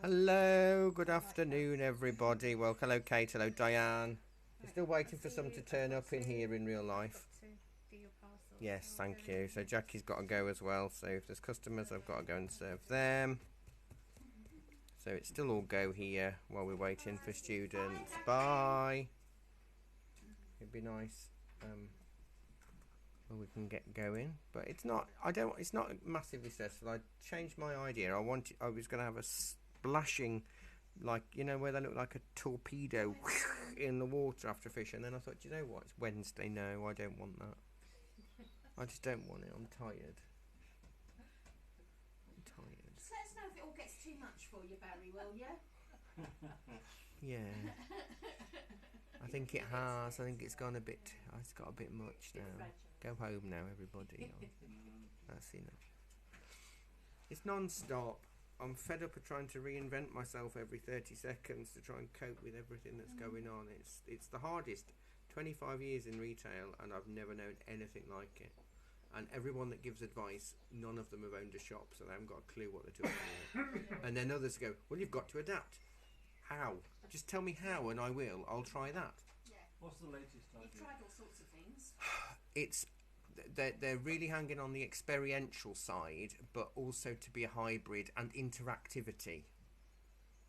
Hello, good afternoon, everybody. Well, hello, Kate. Hello, Diane. We're still waiting for some to turn up in here in real life. Yes, thank you. So Jackie's got to go as well. So if there's customers, I've got to go and serve them. So it's still all go here while we're waiting for students. Bye. It'd be nice. Well, we can get going, but it's not. I don't. It's not massively stressful. I changed my idea. I was going to have a splashing, like where they look like a torpedo in the water after a fish, and then I thought, you know what? It's Wednesday. No, I don't want that. I just don't want it. I'm tired. Just let us know if it all gets too much for you, Barry, will you? Yeah. I think it has. I think it's gone a bit. It's got a bit much now. Go home now, everybody. That's enough. It's non-stop. I'm fed up of trying to reinvent myself every 30 seconds to try and cope with everything that's going on. It's the hardest. 25 years in retail, and I've never known anything like it. And everyone that gives advice, none of them have owned a shop, so they haven't got a clue what they're talking about. And then others go, well, you've got to adapt. How? Just tell me how, and I will. I'll try that. Yeah. What's the latest idea? You've tried all sorts of things. They're really hanging on the experiential side, but also to be a hybrid and interactivity.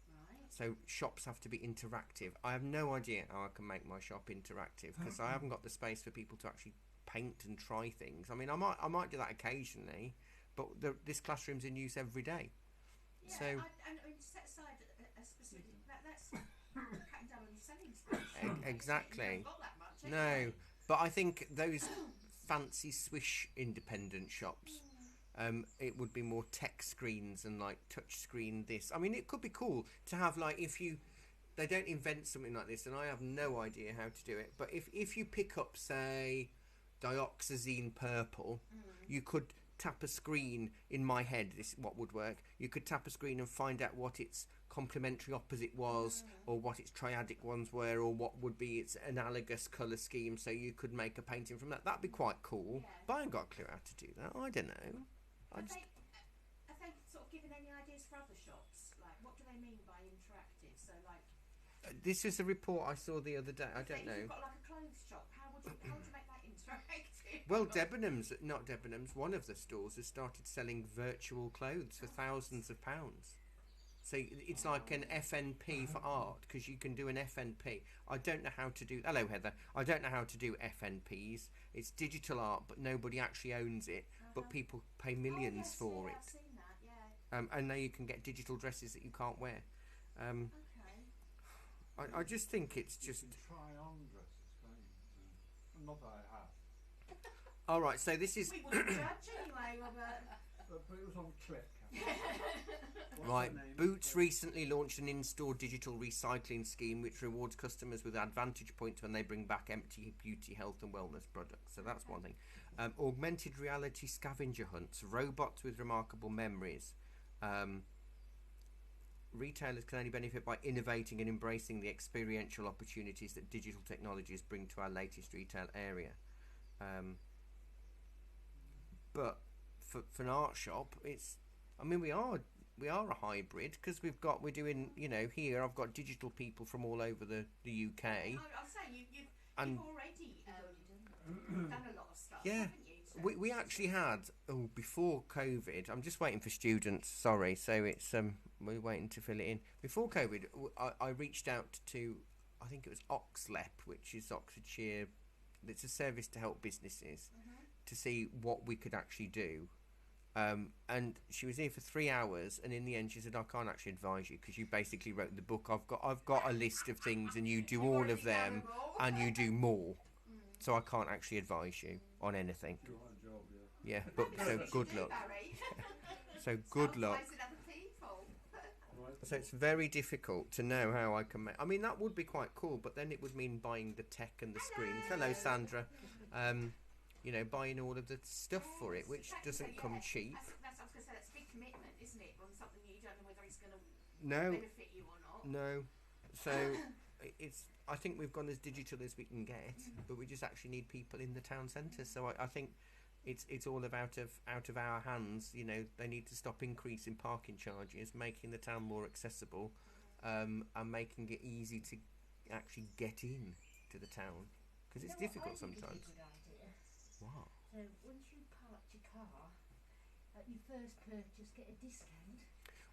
Right. So shops have to be interactive. I have no idea how I can make my shop interactive because I haven't got the space for people to actually paint and try things. I mean, I might do that occasionally, but this classroom's in use every day. Yeah, So I mean, set aside a specific. That's cutting down on your selling space. exactly. You haven't got that much. No, but I think those fancy swish independent shops, it would be more tech screens and like touch screen this. I mean, it could be cool to have like they don't invent something like this, and I have no idea how to do it. But if you pick up, say, dioxazine purple, you could tap a screen in my head. This is what would work. You could tap a screen and find out what its complementary opposite was, or what its triadic ones were, or what would be its analogous colour scheme, so you could make a painting from that. That'd be quite cool. Yeah. But I ain't got a clue how to do that. I don't know. Have they sort of given any ideas for other shops? Like, what do they mean by interactive? So, like, This is a report I saw the other day. I don't if know. you've got like a clothes shop, how would you make that interactive? Well, not Debenhams, one of the stores has started selling virtual clothes for thousands of pounds. So it's like an FNP for art, because you can do an FNP. I don't know how to do... Hello, Heather. I don't know how to do FNPs. It's digital art, but nobody actually owns it. But people pay millions for it. I've seen that, yeah. And now you can get digital dresses that you can't wear. Okay. I just think it's just... You can try on dresses, can't you? Not that I have. All right, so this is... We wouldn't judge anyway, Robert. But it was on click. Right, Boots recently launched an in-store digital recycling scheme which rewards customers with advantage points when they bring back empty beauty, health and wellness products. So that's one thing. Augmented reality scavenger hunts, robots with remarkable memories. Retailers can only benefit by innovating and embracing the experiential opportunities that digital technologies bring to our latest retail area. But for an art shop, I mean, we are a hybrid because we're doing, here I've got digital people from all over the UK. I'll say you've already done a lot of stuff, Yeah, haven't you? So we actually had before COVID. I'm just waiting for students. Sorry, so it's we're waiting to fill it in. Before COVID, I reached out to, I think it was Oxlep, which is Oxfordshire. It's a service to help businesses to see what we could actually do. And she was here for 3 hours, and in the end she said, I can't actually advise you because you basically wrote the book. I've got a list of things and you do all of them and you do more, so I can't actually advise you on anything. You want a job, yeah. Yeah, but so good luck. So good luck. So it's very difficult to know how I can make... I mean, that would be quite cool, but then it would mean buying the tech and the screens. Hello, Sandra. Buying all of the stuff for it, which doesn't come cheap. That's what I was going to say. That's a big commitment, isn't it? On something you don't know whether it's going to benefit you or not. No. So I think we've gone as digital as we can get, but we just actually need people in the town centre. So I think it's all out of our hands. You know, they need to stop increasing parking charges, making the town more accessible, and making it easy to actually get in to the town, because it's difficult sometimes. Good idea. Wow. So once you parked your car at your first purchase, get a discount.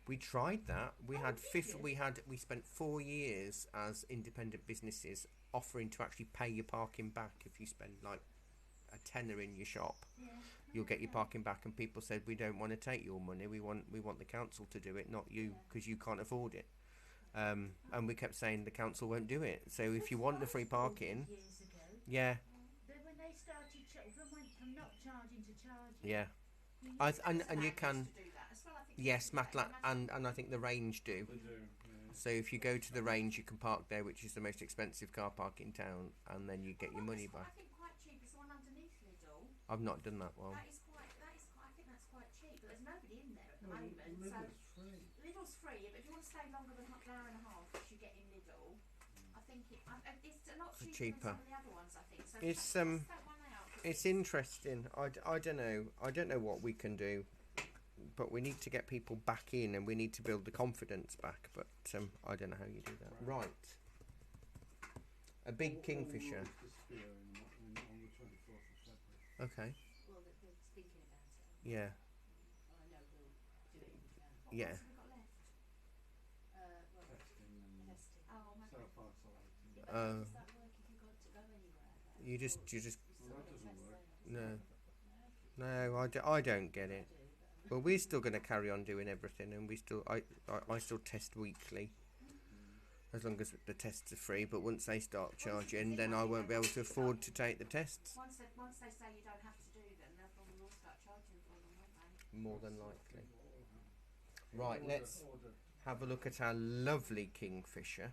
We tried that. We Oh, had did you? we spent 4 years as independent businesses offering to actually pay your parking back if you spend like a tenner in your shop. Yeah. You'll get your parking back, and people said, we don't want to take your money. We want the council to do it, not you, because you can't afford it. And we kept saying the council won't do it. So if you want the free parking, Years ago, yeah, but when they started went from not charging to charging. yeah. You I used and to you used can, to do that as well, I think yes, you used to do Matla, that. and I think the range do. They do, yeah. So if you go to the range, you can park there, which is the most expensive car park in town, and then you get your money I back. think quite cheap is the one underneath Lidl. I've not done that one. That is quite. I think that's quite cheap. But there's nobody in there at the Well, moment. Lidl's So free. Lidl's free, but if you want to stay longer than an hour and a half, which you get in Lidl, I think it's a lot cheaper than some of the other ones. I think. So It's test that one out. It's interesting. I don't know. I don't know what we can do, but we need to get people back in, and we need to build the confidence back. But I don't know how you do that. Right. A big Kingfisher. All will disappear on the 24th of February. Okay. Well, they're thinking about it. Yeah. I know they'll do it in January. Yeah. What have we got left? Well, Testing and testing. Oh, maybe. self-isolating. Yeah, but how does that work if you've got to go anywhere? You just. Well, that doesn't work. No. No, I don't get it. Well, we're still going to carry on doing everything, and I still test weekly, as long as the tests are free. But once they start charging, then I won't be able to afford to take the tests. Once they say you don't have to do them, they'll probably all start charging for them, won't they? More than likely. Right, let's have a look at our lovely Kingfisher.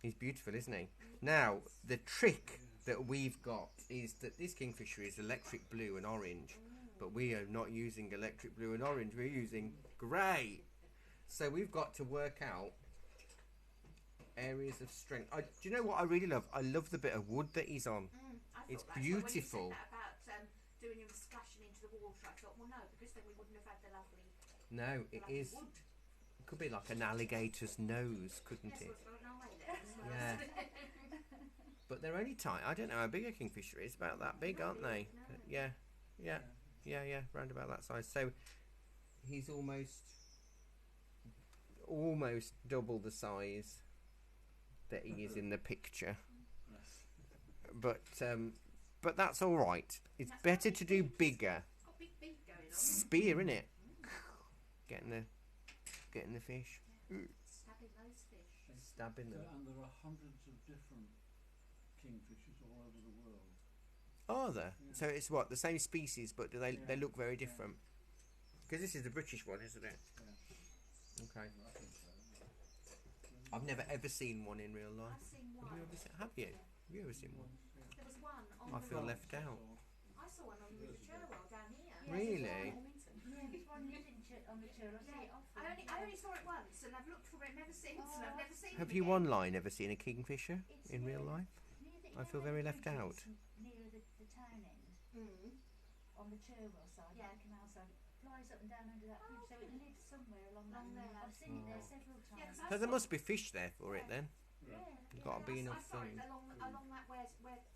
He's beautiful, isn't he? Now, the trick that we've got is that this Kingfisher is electric blue and orange, but we are not using electric blue and orange, we're using grey. So we've got to work out areas of strength. Do you know what I really love? I love the bit of wood that he's on. It's beautiful. When you said that about doing him splashing into the water, I thought, well, no, because then we wouldn't have had the lovely. No, it lovely is. Wood. It could be like an alligator's nose, couldn't Yes, it? we've got no way there. Yeah. But they're only tiny. I don't know how big a Kingfisher is. About that big, aren't they? No. Yeah, round about that size. So he's almost double the size that he is in the picture. But that's all right. It's better to do bigger. It's got a big beak going on. Spear, innit? Getting the fish, Stabbing those fish. stabbing them. And there are hundreds of different kingfishers all over the world. Are there? Yeah. So it's what, the same species, but do they look very different? Because this is the British one, isn't it? Yeah. Okay. I think so. I've never ever seen one in real life. I've seen Have one. you ever seen? Have you? Have you ever seen one? There was one on I the feel rock. left out. I saw one on the Cherwell down here. Really? Yeah, there's one on the Cherwell. I only saw it once, and I've looked for it never since, and I've never seen Have it you again. online ever seen a Kingfisher It's in real life? I feel very left out. Near the town end, on the Cherwell side, the canal side, it flies up and down under that bridge, so it lives somewhere along there. I've seen it there several times. So there must be fish there for it then. Yeah, There's got to be enough I saw it things. along that where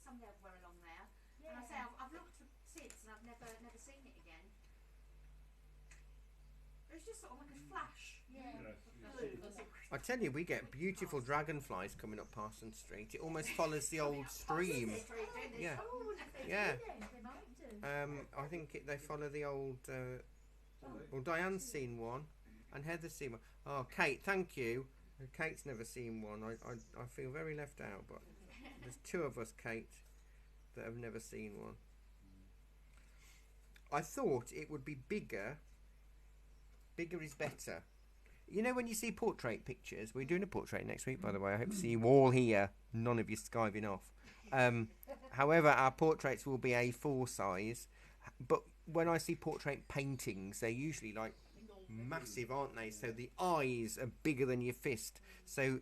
somewhere along there. And I say I've looked since and I've never seen it again. It's just sort of like a flash. I tell you, we get beautiful dragonflies coming up Parsons Street. It almost follows the old stream. Yeah. Yeah. They might do. I think they follow the old. Well, Diane's seen one, and Heather's seen one. Oh, Kate, thank you. Kate's never seen one. I feel very left out, but there's two of us, Kate, that have never seen one. I thought it would be bigger. Bigger is better. You know, when you see portrait pictures, we're doing a portrait next week, by the way. I hope to see you all here. None of you skiving off. However, our portraits will be A4 size. But when I see portrait paintings, they're usually like massive, aren't they? So the eyes are bigger than your fist. So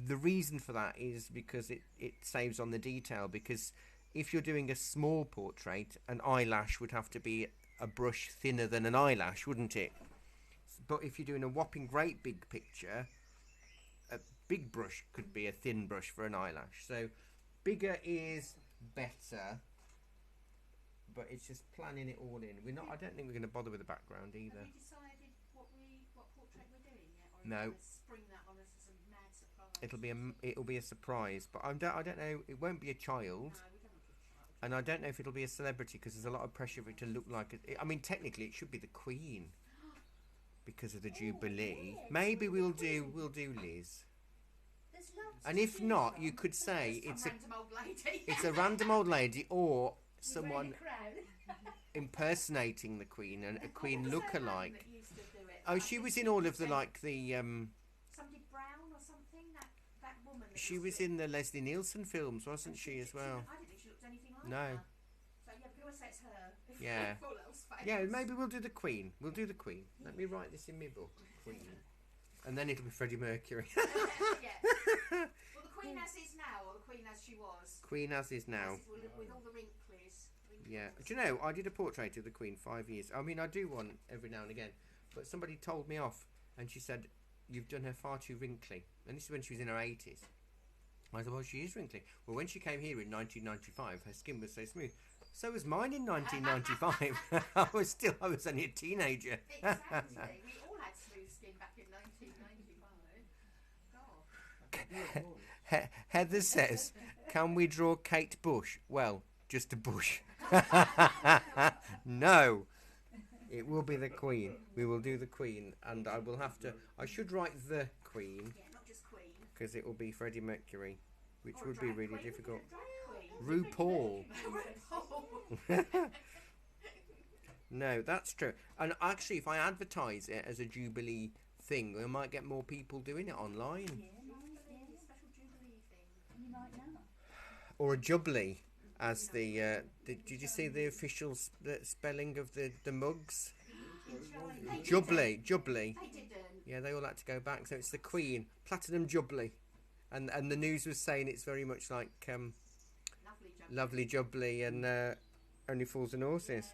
the reason for that is because it saves on the detail. Because if you're doing a small portrait, an eyelash would have to be a brush thinner than an eyelash, wouldn't it? But if you're doing a whopping great big picture, a big brush could be a thin brush for an eyelash. So bigger is better, but it's just planning it all in. I don't think we're going to bother with the background either. Have you decided what portrait we're doing yet, or No. are you going to spring that on us as a mad surprise? It'll be a surprise, but I don't know. It won't be a child. No, we don't want to be a child. And I don't know if it'll be a celebrity because there's a lot of pressure for it to look like I mean, technically, it should be the Queen because of the Jubilee. Maybe we'll do Liz. There's loads And to if choose not, from. you could say Some random old lady. it's a random old lady or With someone wearing a crown. impersonating the Queen and a Queen What was that one look-alike. that used to do it? Oh, I she think was in all of the said like the. somebody Brown or something. That woman. That She used was to- in the Leslie Nielsen films, wasn't she, as well? I didn't think she looked anything like No. her. So yeah, we can always say it's her. If Yeah. full else fails. Yeah, maybe we'll do the Queen. We'll do the Queen. Let me write this in my book, Queen, and then it'll be Freddie Mercury. Yeah. Well, the Queen as is now, or the Queen as she was. Queen as is now. As is with all the wrinkles. Yeah. Do you know, I did a portrait of the Queen 5 years. I mean, I do one every now and again. But somebody told me off and she said, you've done her far too wrinkly. And this is when she was in her 80s. I said, well, she is wrinkly. Well, when she came here in 1995, her skin was so smooth. So was mine in 1995. I was only a teenager. Exactly. We all had smooth skin back in 1995. God. Heather says, can we draw Kate Bush? Well, just a bush. No. It will be the Queen. We will do the Queen. And I will have to... I should write the Queen. Yeah, not just Queen. Because it will be Freddie Mercury. Which Or a would be drag really queen. difficult. Drag queen. RuPaul. RuPaul. No, that's true. And actually, if I advertise it as a Jubilee thing, we might get more people doing it online. Special Jubilee thing. You might know. Or a Jubilee, as the... did you see the official spelling of the mugs? Jubilee. They didn't. Yeah, they all had to go back. So it's the Queen, Platinum Jubilee. And the news was saying it's very much like Lovely Jubilee and Only Fools and Horses.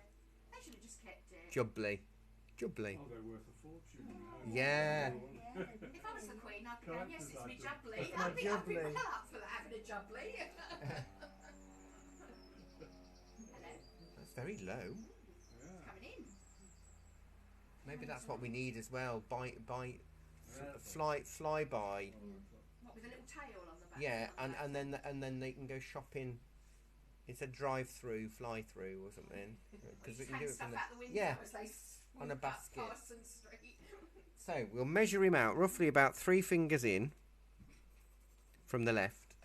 They should have just kept it. Jubilee. Oh, they're worth a fortune now. Yeah. If I was the Queen, I'd be going, yes, it's me Collector's Jubilee. It's my I'd be Jubilee. well up for that, having a Jubilee. Hello, That's very low. Yeah. coming in. Maybe that's what we need as well. Fly by. What, with a little tail on the back? Yeah, and then they can go shopping. It's a drive-through, fly-through or something. Because we can do it from the... out the window Yeah, as they on a walk up basket. Parsons Street. So we'll measure him out roughly about 3 fingers in from the left.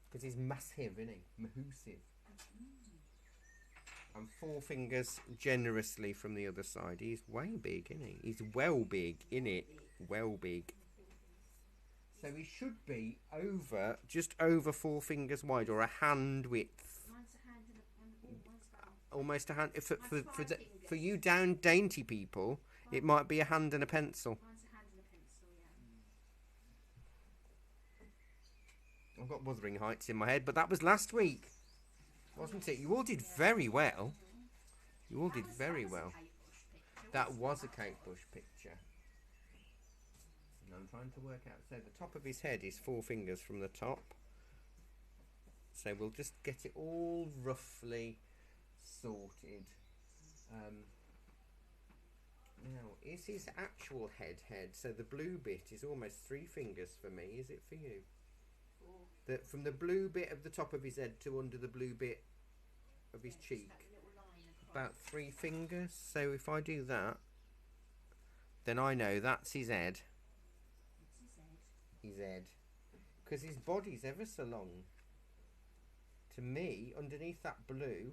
Because he's massive, isn't he? Mahoosive. And 4 fingers generously from the other side. He's way big, isn't he? He's well big, innit? Well big. So he should be just over 4 fingers wide, or a hand width. Mine's a hand and mine's about Almost a hand. Mine's 5 For you down dainty people, it might be a hand and a pencil. Mine's a hand and a pencil, yeah. I've got Wuthering Heights in my head, but that was last week, wasn't it? You all did very well. You all did very well. That was a Kate Bush picture. And I'm trying to work out. So the top of his head is 4 fingers from the top. So we'll just get it all roughly sorted. Now, is his actual head? So the blue bit is almost 3 fingers for me. Is it for you? From the blue bit of the top of his head to under the blue bit of his cheek, about 3 fingers. So if I do that, then I know that's his head. His head. Because his body's ever so long. To me, underneath that blue,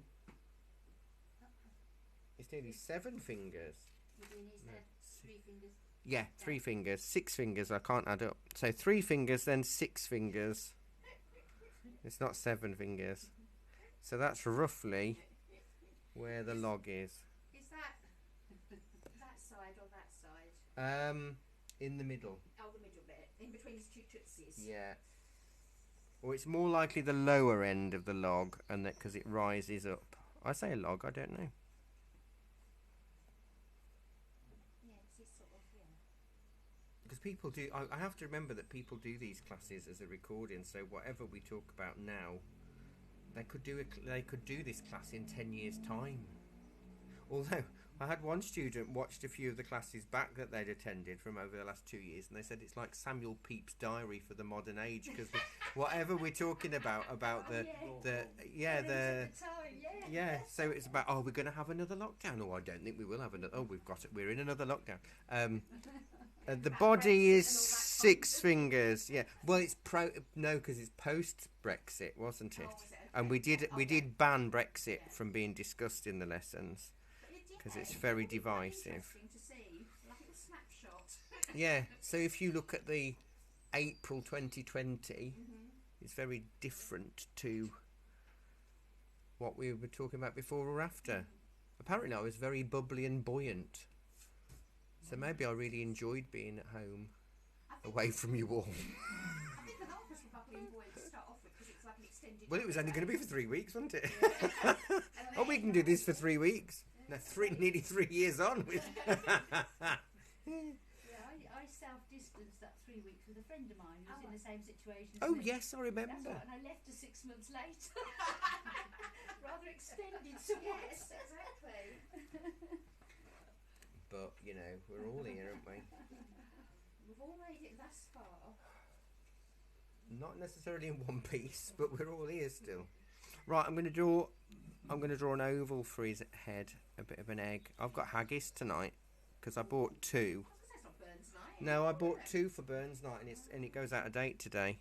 it's nearly 7 fingers. You're doing his head, 3 fingers. Yeah, 3 fingers. 6 fingers, I can't add up. So 3 fingers, then 6 fingers. It's not 7 fingers. So that's roughly where the log is. Is that side or that side? In the middle. Oh, the middle bit. In between his two tootsies. Yeah. Or it's more likely the lower end of the log, and that because it rises up. I say a log, I don't know. Yeah, 'cause it's sort of, yeah. Because people do, I have to remember that people do these classes as a recording, so whatever we talk about now, they could do this class in 10 years' time. Although I had one student watched a few of the classes back that they'd attended from over the last 2 years, and they said it's like Samuel Pepys' diary for the modern age, because whatever we're talking about so it's about, oh, we're going to have another lockdown. Oh, I don't think we will have another. Oh, we're in another lockdown. The body is 6 fingers. Yeah. Well, it's because it's post Brexit, wasn't it? And we did ban Brexit from being discussed in the lessons because it's very divisive. Interesting to see, like a little snapshot. Yeah. So if you look at the April 2020, it's very different to what we were talking about before or after. Apparently, I was very bubbly and buoyant. So maybe I really enjoyed being at home, away from you all. I think a lot of us were bubbly and buoyant to start off with because it's like an extended. Well, it was only going to be for 3 weeks, wasn't it? Oh, we can do this for 3 weeks. No, nearly 3 years on. Yeah, I self-distanced that 3 weeks with a friend of mine who was in the same situation as Oh, me. yes, I remember. That's right, and I left her 6 months later. Rather extended somewhat. Yes, exactly. But, you know, we're all here, aren't we? We've all made it thus far. Not necessarily in one piece, but we're all here still. Right, I'm going to draw an oval for his head, a bit of an egg. I've got haggis tonight because I bought 2. That's not Burns night. No, I bought 2 for Burns night, and it goes out of date today.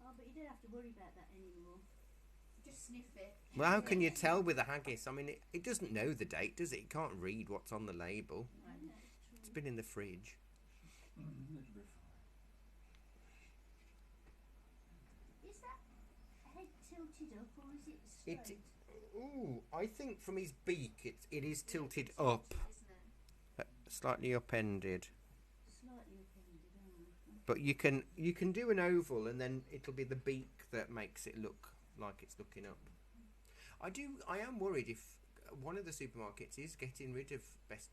Oh, but you don't have to worry about that anymore. Just sniff it. Well, how can you tell with a haggis? I mean, it doesn't know the date, does it? It can't read what's on the label. It's been in the fridge. Is that head tilted up or is it straight? Ooh, I think from his beak, it is tilted up, Isn't it? slightly upended. Slightly upended, oh. But you can do an oval, and then it'll be the beak that makes it look like it's looking up. I am worried if one of the supermarkets is getting rid of best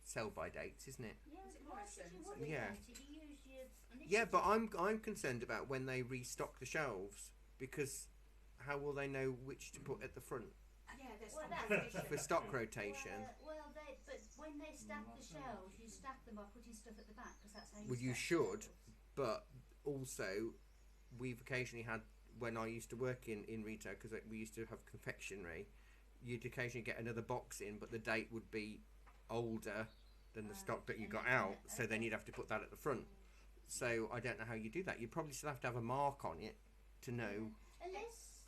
sell by dates, isn't it? Yeah, Is it why did you Morrison's? worry Yeah. about it? You use your Yeah, but I'm concerned about when they restock the shelves, because how will they know which to put at the front Yeah, there's Well, competition. for stock rotation? But when they stack the shelves, you stack them by putting stuff at the back because that's how you Well, you stack should, shelves. but also we've occasionally had, when I used to work in retail, because we used to have confectionery, you'd occasionally get another box in, but the date would be older than the stock that you got out, so then you'd have to put that at the front. So I don't know how you do that. You'd probably still have to have a mark on it to know, Unless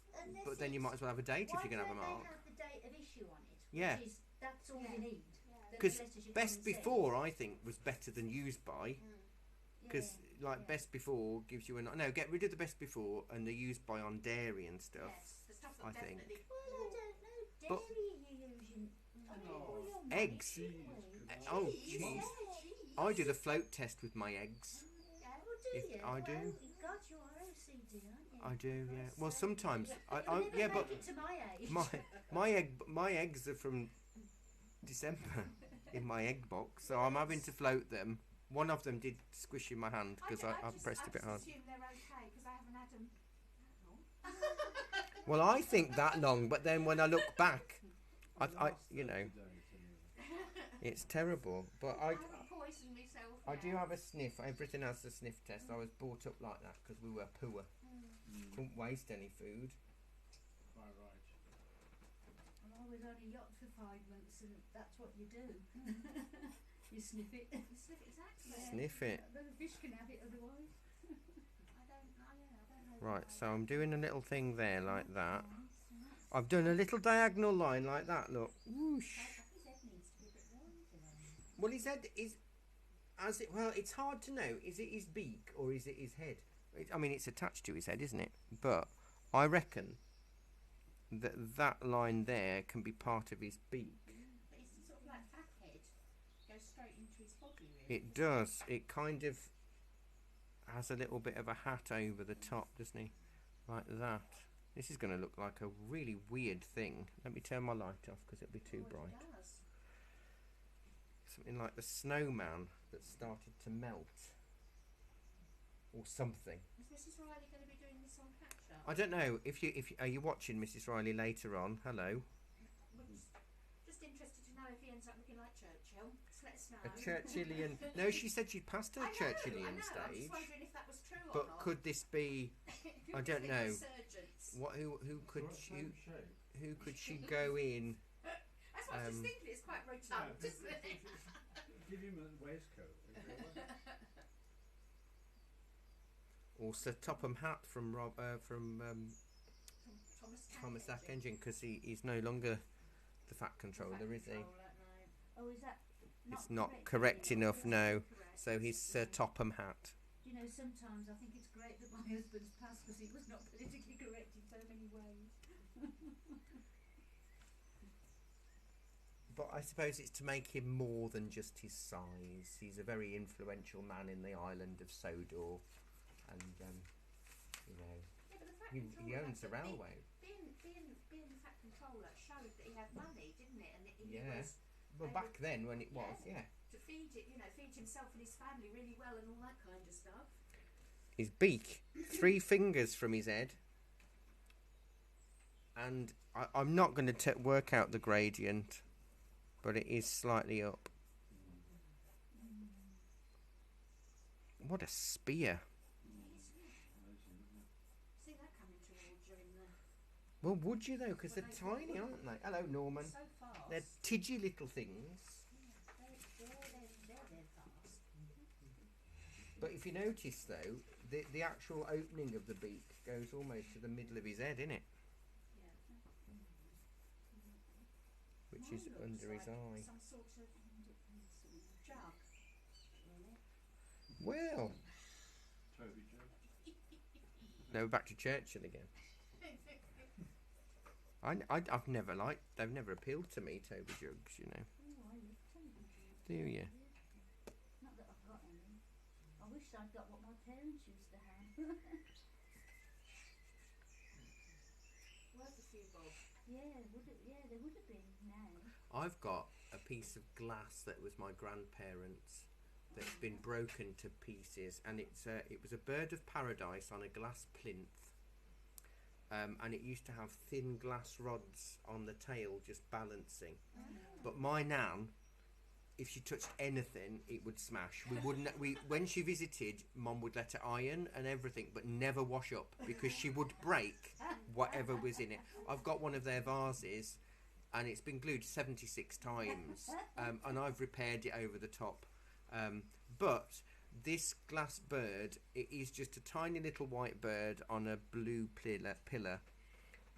but then you might as well have a date if you're going to have a Why mark. don't they have the date of issue on it? Yeah. Which is, that's all Yeah. you need. Yeah. The Because letters you come best and say. before, I think, was better than used by, because Yeah. best before gives you no, get rid of the best before and the used by on dairy and stuff. Yes, the stuff that I think. definitely. Well, I don't know. But- Dairy you using? No. Eggs. Oh, cheese. I do the float test with my eggs. Yeah, well, do If you? I do. Well, God, you are OCD, aren't you? I do, yeah. God's Well, sake. sometimes You'll never yeah, make but it to my age. my eggs are from December in my egg box, so I'm having to float them. One of them did squish in my hand because I pressed a bit hard. I assume they're okay because I haven't had them. Well, I think that long, but then when I look back, I you know, it's terrible. But I haven't poisoned myself. I do yet. have a sniff. Everything has a sniff test. I was brought up like that because we were poor. Couldn't waste any food. Quite right. I was on a yacht for 5 months, and that's what you do. You sniff it. Sniff it, exactly. Sniff it. The fish can have it otherwise. I don't know. Right, so I'm doing a little thing there like that. I've done a little diagonal line like that, look. Whoosh. His head needs to be a bit wider. Well, his head is, well, it's hard to know. Is it his beak or is it his head? I mean, it's attached to his head, isn't it? But I reckon that line there can be part of his beak. But it's sort of like fat head. Goes straight into his body, really. It does. It kind of, has a little bit of a hat over the top, doesn't he? Like that. This is going to look like a really weird thing. Let me turn my light off because it'll be too bright. It does. Something like the snowman that started to melt. Or something. Is Mrs. Riley going to be doing this on catch up? I don't know. If you are you watching Mrs. Riley later on? Hello. Just interested to know if he ends up looking like Churchill. Just let us know. A Churchillian. No, she said she'd passed her Churchillian I know. I'm stage. just wondering if that was true But or not. could this be? I don't know. Resurgence. What? Who could Right, she? same shape. Who could she go in? That's what I was just thinking. It's quite rotund, isn't it? Give him a waistcoat. Or Sir Topham Hatt from Thomas Sack Engine, because he's no longer the fat controller, is he? Oh, is that It's not correct enough, no. So he's Sir Topham Hatt. You know, sometimes I think it's great that my husband's passed because he was not politically correct in so many ways. But I suppose it's to make him more than just his size. He's a very influential man in the island of Sodor, and you know, Yeah, but the fat he controller, owns the railway. Being the fat controller showed that he had money, didn't it? And he Yeah. was Well, able back then when it was, yeah. to feed it, feed himself and his family really well and all that kind of stuff. His beak, 3 fingers from his head, and I'm not going to work out the gradient, but it is slightly up. What a spear! See that coming towards you in the Well, would you though? Because they're tiny, aren't they? Hello, Norman. so fast. They're tidgy little things. They're fast. But if you notice though, the actual opening of the beak goes almost to the middle of his head, innit? Which is Mine looks under his like eye. some sort of jug. Well, Toby Joe. no, we're back to Churchill again. I've never liked. They've never appealed to me, Toby jugs. You know. Oh, I love Toby Joe. Do you? Not that I've got any. I wish I'd got what my parents used to have. Worth a few bob. Yeah, there would have been now. I've got a piece of glass that was my grandparents' that's been broken to pieces, and it was a bird of paradise on a glass plinth, and it used to have thin glass rods on the tail just balancing. But my nan, if she touched anything, it would smash. We wouldn't. When she visited, Mum would let her iron and everything, but never wash up because she would break whatever was in it. I've got one of their vases, and it's been glued 76 times, and I've repaired it over the top. But this glass bird, it is just a tiny little white bird on a blue pillar,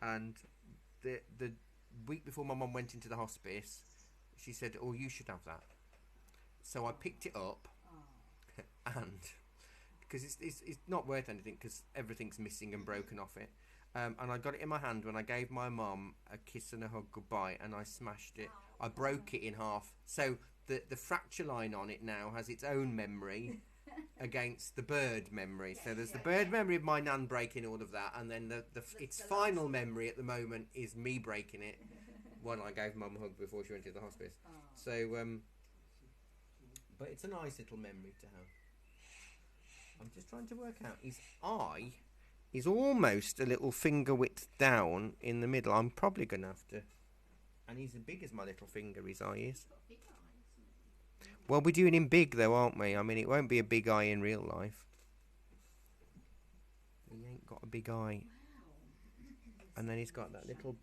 and the week before my mum went into the hospice, she said, "Oh, you should have that." So I picked it up, and because it's not worth anything because everything's missing and broken off it, and I got it in my hand when I gave my mum a kiss and a hug goodbye, and I smashed it. I broke it in half. So the fracture line on it now has its own memory against the bird memory. So there's the bird memory of my nan breaking all of that, and then its final memory at the moment is me breaking it when I gave Mum a hug before she went to the hospice. So but it's a nice little memory to have. I'm just trying to work out, his eye is almost a little finger width down in the middle. I'm probably going to have to, and he's as big as my little finger, his eye is. Well, we're doing him big though, aren't we? I mean, it won't be a big eye in real life. He ain't got a big eye. And then he's got that little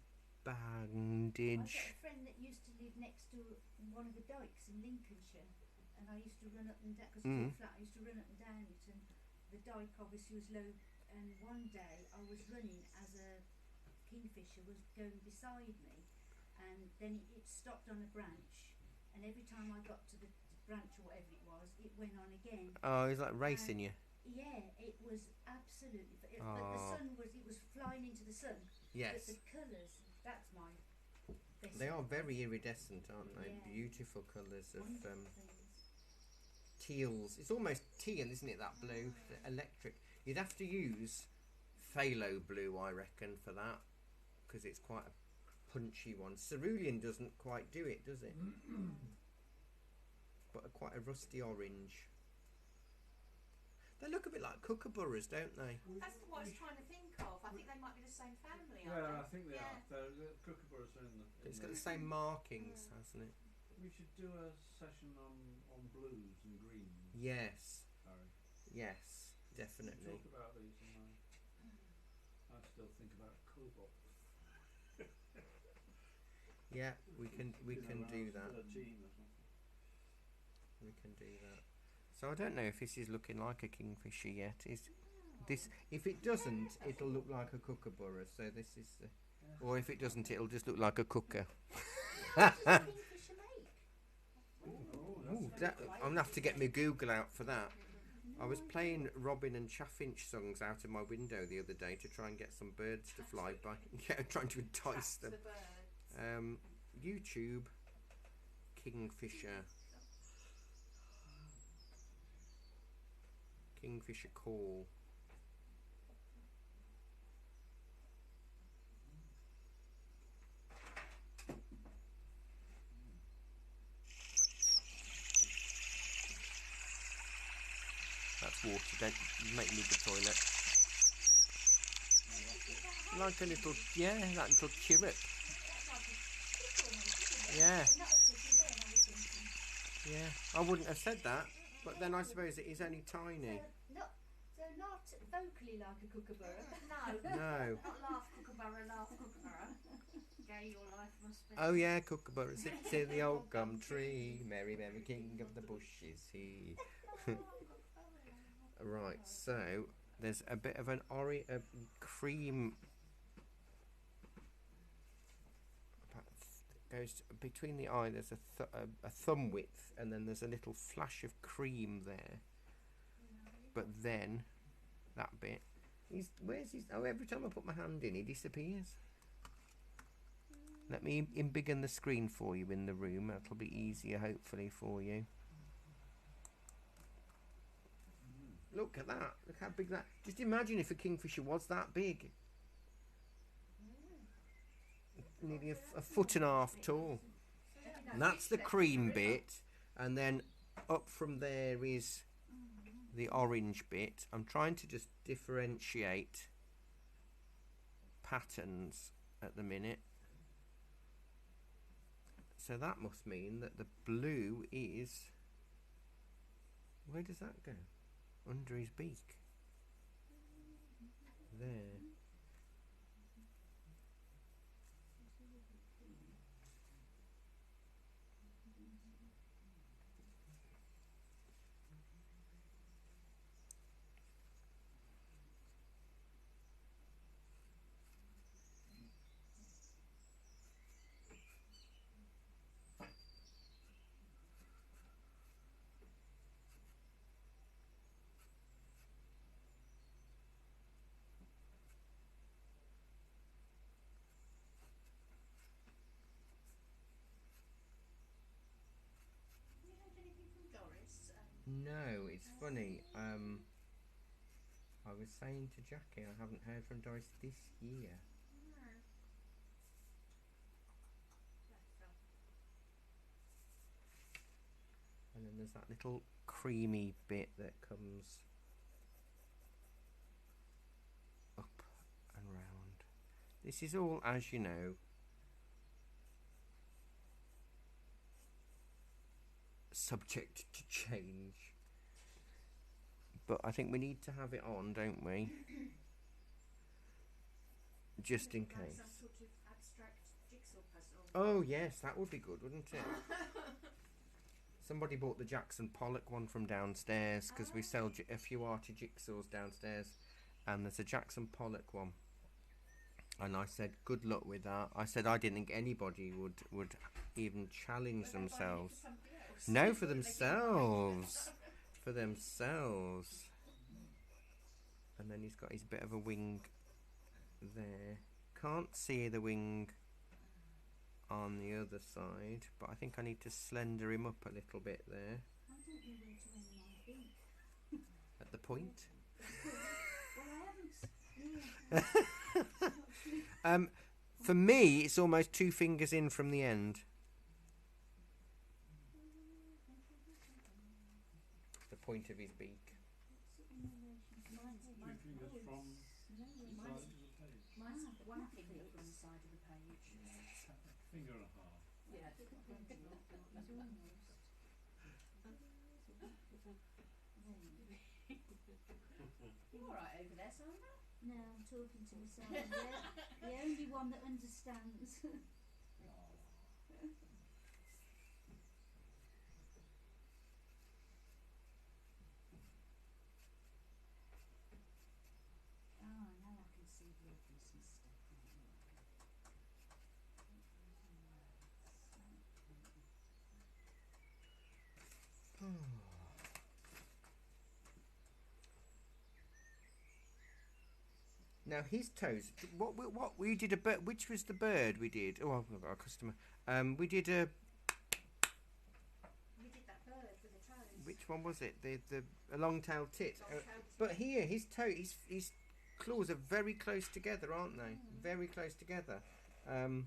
bandage. I've got a friend that used to live next to one of the dikes in Lincolnshire, and I used to run up and down, because it's all flat, I used to run up and down it, and the dike obviously was low, and one day I was running as a kingfisher was going beside me, and then it stopped on a branch, and every time I got to the branch or whatever it was, it went on again. Oh, he's like racing you. Yeah, it was absolutely, but the sun was flying into the sun. Yes. But the colours, that's my best. They are very iridescent, aren't they? Yeah. Beautiful colours of Wonderful things. teals. It's almost teal, isn't it? That blue, the electric. You'd have to use phthalo blue, I reckon, for that, because it's quite a punchy one. Cerulean doesn't quite do it, does it? But quite a rusty orange. They look a bit like kookaburras, don't they? That's what I was trying to think of. I think they might be the same family, Yeah, aren't I think they are. The kookaburras are in the. It's got the same markings, hasn't it? We should do a session on blues and greens. Yes, Harry. yes, definitely. Talk about these, and I still think about cobalt. Yeah, we can do that. 13 or something. We can do that. So I don't know if this is looking like a kingfisher yet. Is this? If it doesn't, it'll look like a kookaburra. So this is, or if it doesn't, it'll just look like a cooker. Kingfisher Lake. Ooh, I'm gonna have to get my Google out for that. I was playing Robin and Chaffinch songs out of my window the other day to try and get some birds to fly by. Yeah, trying to entice them. YouTube, Kingfisher. Kingfisher call. That's water, don't make me the toilet. Like a little, yeah, that little chirrup. Yeah. Yeah, I wouldn't have said that, but then I suppose it is only tiny. So not vocally like a kookaburra. No. No. Not laugh kookaburra, laugh kookaburra. Gay your life must be. Oh yeah, kookaburra sits in the old gum tree. Merry, merry king of the bush is he. Right, so there's a bit of an cream. Goes between the eye. There's a thumb width, and then there's a little flash of cream there. But then that bit, where's his? Oh, every time I put my hand in, he disappears. Let me embiggen the screen for you in the room. That'll be easier, hopefully, for you. Look at that. Look how big that. Just imagine if a kingfisher was that big. Nearly a foot and a half tall. And that's the cream bit, and then up from there is the orange bit. I'm trying to just differentiate patterns at the minute. So that must mean that the blue is, where does that go? Under his beak. There. No, it's funny. I was saying to Jackie, I haven't heard from Doris this year. And then there's that little creamy bit that comes up and round. This is all, as you know, subject to change. But I think we need to have it on, don't we? Just in case. Some sort of abstract jigsaw puzzle. Oh yes, that would be good, wouldn't it? Somebody bought the Jackson Pollock one from downstairs, because we sell a few arty jigsaws downstairs, and there's a Jackson Pollock one. And I said, good luck with that. I said I didn't think anybody would even challenge themselves. No, for themselves. For themselves. And then he's got his bit of a wing there. Can't see the wing on the other side, but I think I need to slender him up a little bit there. point me where to end my beak. At the point. Well, I haven't. Yeah. For me, it's almost 2 fingers in from the end. The point of his beak. Mine's 2 fingers from the side of the page. Mine's Ah, one that finger fits. from the side of the page. Finger and a half. Yeah. He's almost. You alright over there, Sandra? No, I'm talking to myself. The only one that understands. Oh, now I can see the obvious mistake. Now his toes. What we did a bird? Which was the bird we did? Oh, I've got a customer. We did a. We did that bird with the toes. Which one was it? The a long-tailed tit. Long-tailed But here, his claws are very close together, aren't they? Very close together. And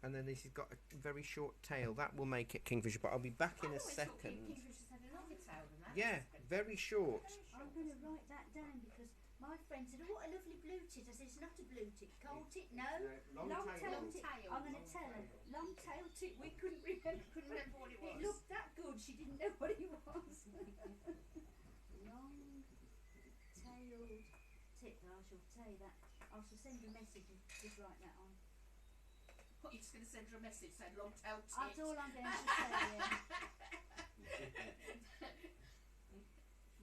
then this has got a very short tail. That will make it Kingfisher. But I'll be back in a second. Kingfisher's had a longer tail than that. Yeah, very short. I'm going to write that down because my friend said, "Oh, what a lovely blue tit." I said, "It's not a blue tit. Cold tit, no. Long-tailed tit." I'm going to tell her. Long-tailed tit. We couldn't remember. What it was. It looked that good. She didn't know what it was. Long-tailed tit. I shall tell you that. I shall send you a message and just write that on. What, you're just going to send her a message saying long-tailed tit? That's all I'm going to say. Yeah.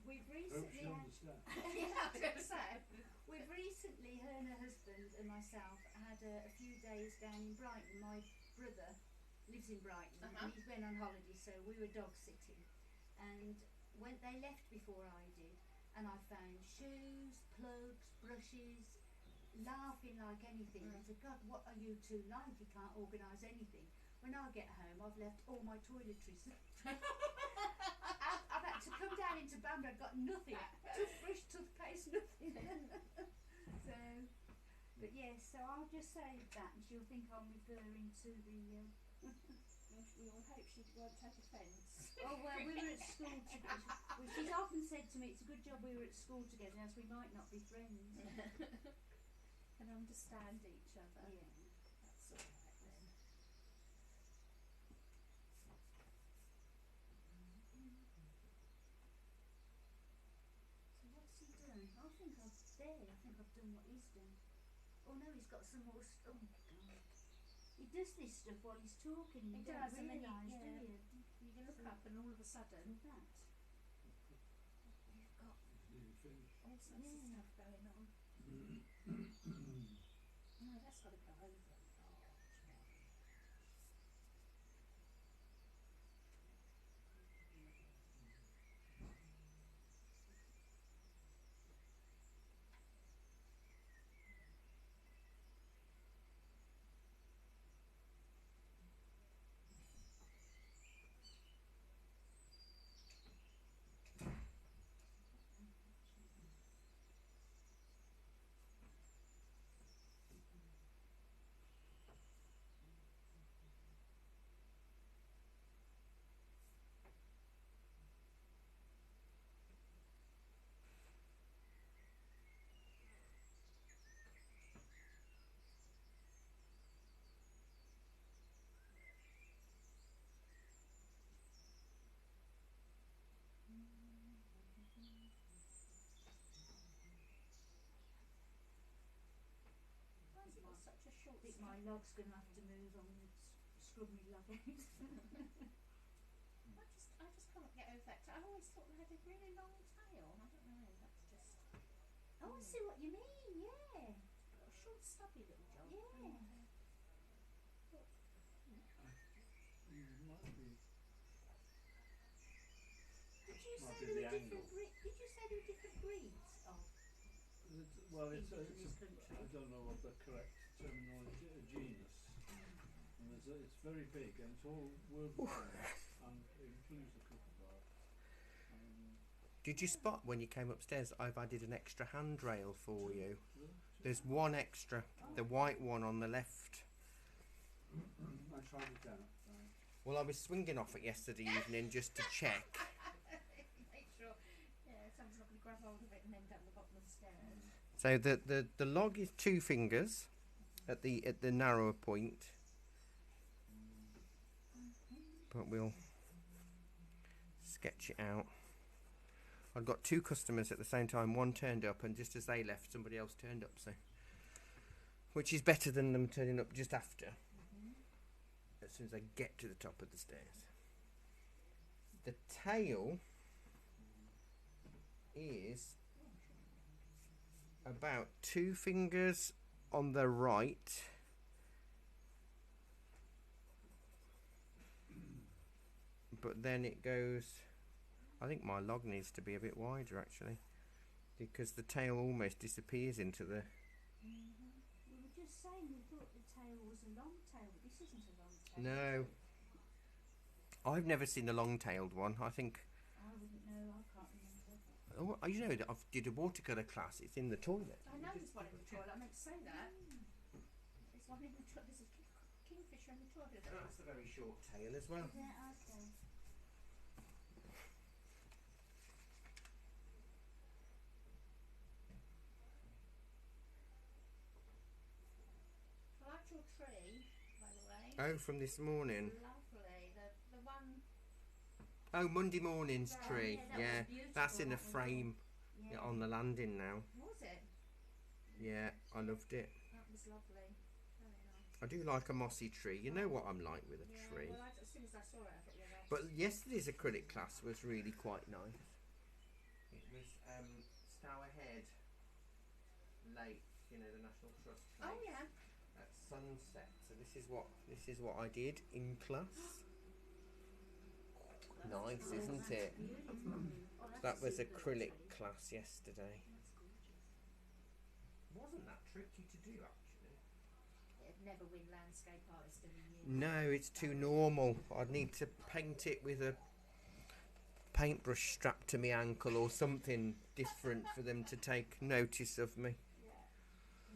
We've Hope recently she had. understands. Yeah, I was going to say. We've recently, her and her husband and myself, had a few days down in Brighton. My brother lives in Brighton and he's been on holiday, so we were dog sitting. And when they left before I did, and I found shoes, plugs, brushes, laughing like anything. I said, "God, what are you two like? You can't organise anything." When I get home, I've left all my toiletries. I've had to come down into Bamber. I've got nothing. Toothbrush, toothpaste, nothing. So, but yes, so I'll just say that, and she'll think I'm referring to the. We all hope she won't take offence. Oh well, we were at school together. Well, she's often said to me, "It's a good job we were at school together, as we might not be friends." And understand each other. Yeah. That's all right then. So what's he done? I think I've done what he's done. Oh no, he's got some more. Oh my God. He does this stuff while he's talking. He You does, don't and then realise, do you? You can look up and all of a sudden That. you've got Nearly finished. all sorts of stuff going on. No, that's got to go over a large one. Why has it got such a short I think my log's going to have to move. I'm going to scrub my log out. I just can't get over that. I always thought they had a really long tail. I don't know. That's just Oh, I see what you mean. Yeah. a short, stubby little job. Yeah. You might be. Did you Might say be there the were different angle. Did you say there were different breeds? Oh, Well, it's In this a country. I don't know what the correct terminology. A genus, and it's very big, and it's all worldwide, and it includes the kookaburra. Did you spot when you came upstairs I've added an extra handrail for you? There's one extra, the white one on the left. I tried it out. Well, I was swinging off it yesterday evening just to check. Make sure, someone's not going to grab hold of it and end up at the bottom of the stairs. So the log is 2 fingers at the narrower point, but we'll sketch it out. I've got 2 customers at the same time. One turned up, and just as they left, somebody else turned up. So, which is better than them turning up just after. As soon as they get to the top of the stairs. The tail is about 2 fingers on the right, but then it goes, I think my log needs to be a bit wider actually, because the tail almost disappears into the... We were just saying we thought the tail was a long tail, but this isn't a long tail. No, I've never seen a long-tailed one. I think... I wouldn't know, I can't remember. Oh, you know that I did a watercolour class. It's in the toilet. I know there's one in the toilet. I meant to say that. There's one in the toilet. There's a kingfisher in the toilet. That's a very short tail as well. Yeah, okay. I liked your tree, by the way. Oh, from this morning. Lovely. The one. Oh, Monday morning's tree. that was Yeah, beautiful, that's in a that one. frame Yeah. on the landing now. Was it? Yeah, I loved it. That was lovely. Very nice. I do like a mossy tree. You know what I'm like with a tree. Well, as soon as I saw it, I thought, yeah, that's... But yesterday's acrylic class was really quite nice. It was Stourhead Lake, you know, the National Trust place. Oh, yeah. At sunset. So this is what I did in class. Nice, isn't it? That was acrylic class yesterday. Wasn't that tricky to do actually? It'd never win landscape artist of the year. No, it's too normal. I'd need to paint it with a paintbrush strapped to my ankle or something different for them to take notice of me.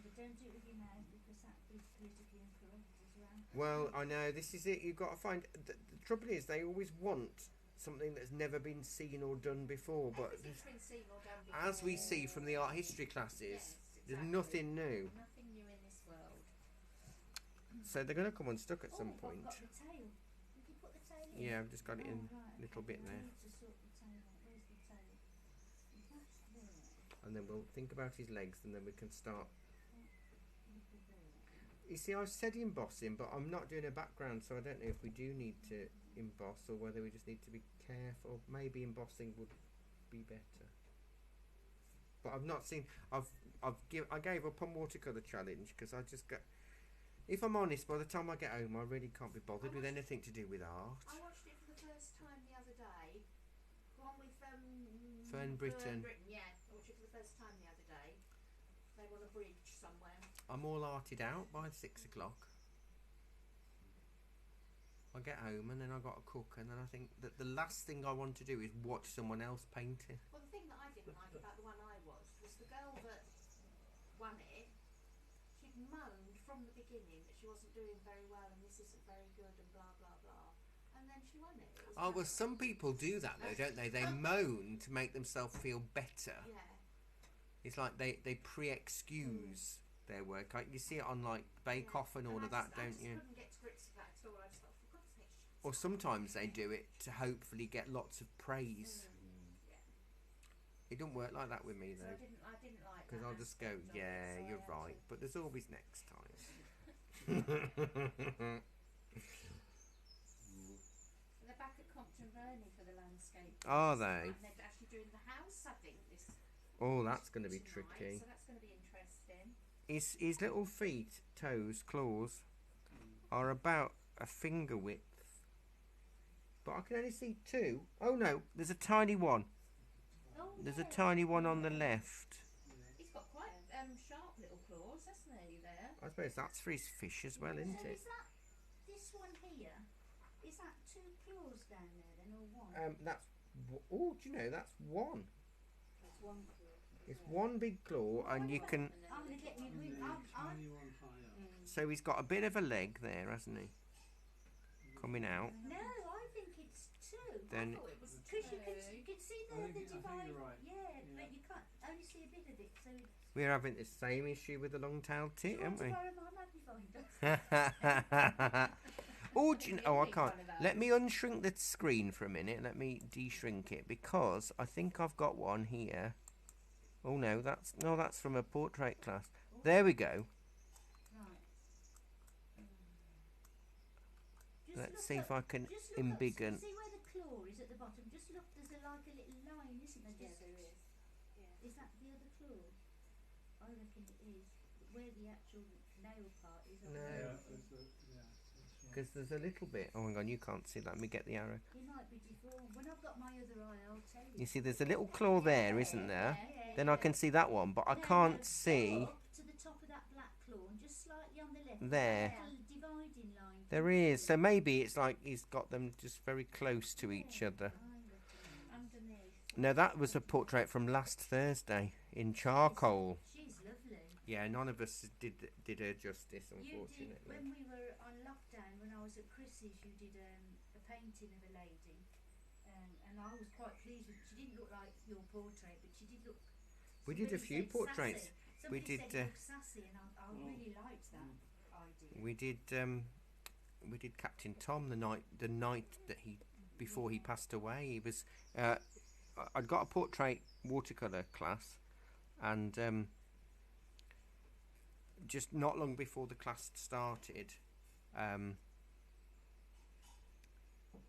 But don't do it with your mouth because that is politically incorrect as well. Well, I know, this is it. You've got to find... The trouble is, they always want something that's never been seen or done before. But Everything's been seen or done before. as we see from the art history classes, Yes, there's exactly. nothing new. Nothing new in this world. So they're going to come unstuck at some I've point. got the tail. Did you put the tail in? Yeah, I've just got it in right, a little bit I there. need to sort the tail out. Where's the tail? That's there. And then we'll think about his legs and then we can start. Look at there. You see, I said embossing, but I'm not doing a background, so I don't know if we do need to emboss or whether we just need to be careful. Maybe embossing would be better. But I've not seen. I gave up on watercolour challenge because I just got. If I'm honest, by the time I get home, I really can't be bothered with anything to do with art. I watched it for the first time the other day. The one with Fern Britton. Yeah, I watched it for the first time the other day. They were on a bridge somewhere. I'm all arted out by 6 o'clock. I get home and then I got to cook, and then I think that the last thing I want to do is watch someone else painting. Well, the thing that I didn't like about the one I watched was the girl that won it. She'd moaned from the beginning that she wasn't doing very well and this isn't very good and blah blah blah. And then she won it. It was Oh well, nice. some people do that though, don't they? They moan to make themselves feel better. Yeah. It's like they pre-excuse their work. Like you see it on like Bake Off and all of that, don't you? I couldn't get to grips with that at all. I just thought, for God's sake, shut Or up. sometimes they do it to hopefully get lots of praise. Yeah. It don't work like that with me So though, I didn't like because that I'll just go, aspect of it, yeah, so I you're had to- right, but there's always next time. They're back at Compton Verney for the landscape. Are they? And they're actually doing the house, I think, this Oh, that's going to be tonight, tricky. So that's going to be interesting. His little feet, toes, claws are about a finger width, but I can only see 2. Oh no, there's a tiny one. Oh, There's a yeah. tiny one on the left. He's got quite sharp little claws, hasn't he, there? I suppose that's for his fish as well, isn't So it? is that this one here? Is that 2 claws down there then, or one? That's. Oh, do you know that's one? one claw. It's one big claw, and you can. I'm gonna get me And ring. the I'm tiny one high up. So he's got a bit of a leg there, hasn't he? Coming out. No, I think it's two. Then I thought it was Because you can see I the think you're divide. right. Yeah, Yeah. but you can't only see a bit of it. So we're having the same issue with the long-tailed do you tit, want aren't to we? borrow my magnifying glass? Oh, do you Yeah, oh, I make can't. one of Let those. me unshrink the screen for a minute. Let me de-shrink it because I think I've got one here. Oh no, that's from a portrait class. There we go. Right. Let's see if I can Just look embiggen. see where the claw is at the bottom. Just look. There's like a little line, isn't there? Yeah, there is. Yeah. Is that the other claw? I reckon it is. Where the actual nail part is. I No. Yeah, reckon there's that's right. Because there's a little bit. Oh, hang on, you can't see that. Let me get the arrow. it might be deformed. When I've got my other eye, I'll tell you. You see, there's a little claw there, isn't there? Yeah, Then I can see that one, but I No, can't no, see. go up to the top of that black claw and just slightly on the left. There. There's a little dividing line. There is. So maybe it's like he's got them just very close to each other. Underneath. No, that was a portrait from last Thursday in charcoal. She's lovely. Yeah, none of us did her justice, You did unfortunately. when we were on lockdown. When I was at Chris's, you did a painting of a lady, and I was quite pleased with. She didn't look like your portrait, but she did look. We did a somebody few said portraits. sassy. Somebody We did, said you looked sassy, and I really liked that idea. We did Captain Tom the night that before he passed away. He was I'd got a portrait watercolor class, and just not long before the class started,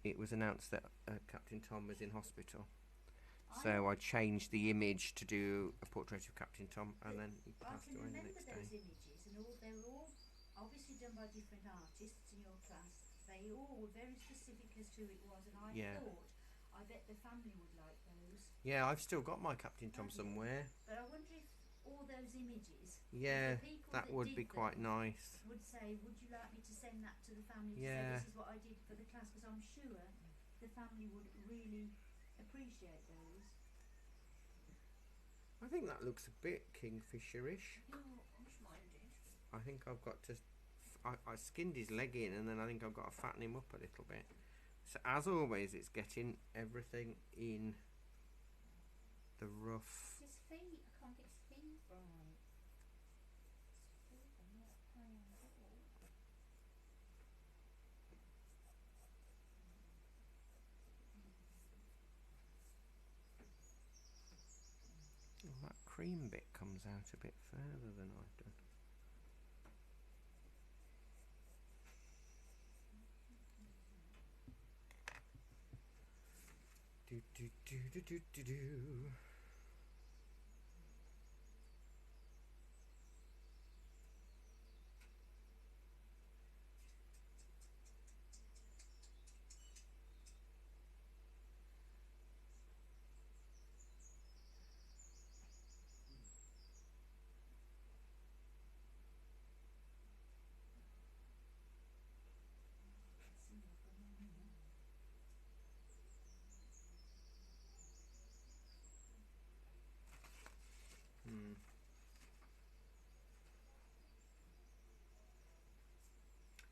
it was announced that Captain Tom was in hospital. So I changed the image to do a portrait of Captain Tom, and then he I passed can away the remember next those day. images, and they were all obviously done by different artists in your class. They all were very specific as to who it was, and I Yeah. thought, I bet the family would like those. Yeah, I've still got my Captain Tom somewhere. But I wonder if all those images, Yeah, the people that would did be quite them nice. would say, would you like me to send that to the family to Yeah. say this is what I did for the class? Because I'm sure the family would really appreciate those. I think that looks a bit Kingfisher-ish. Yours mine did. I think I've got to. I skinned his leg in, and then I think I've got to fatten him up a little bit. So as always, it's getting everything in the rough. His feet, I can't get his feet right. His feet are not playing at all. Oh, that cream bit comes out a bit further than I've done. Do do do do do do do.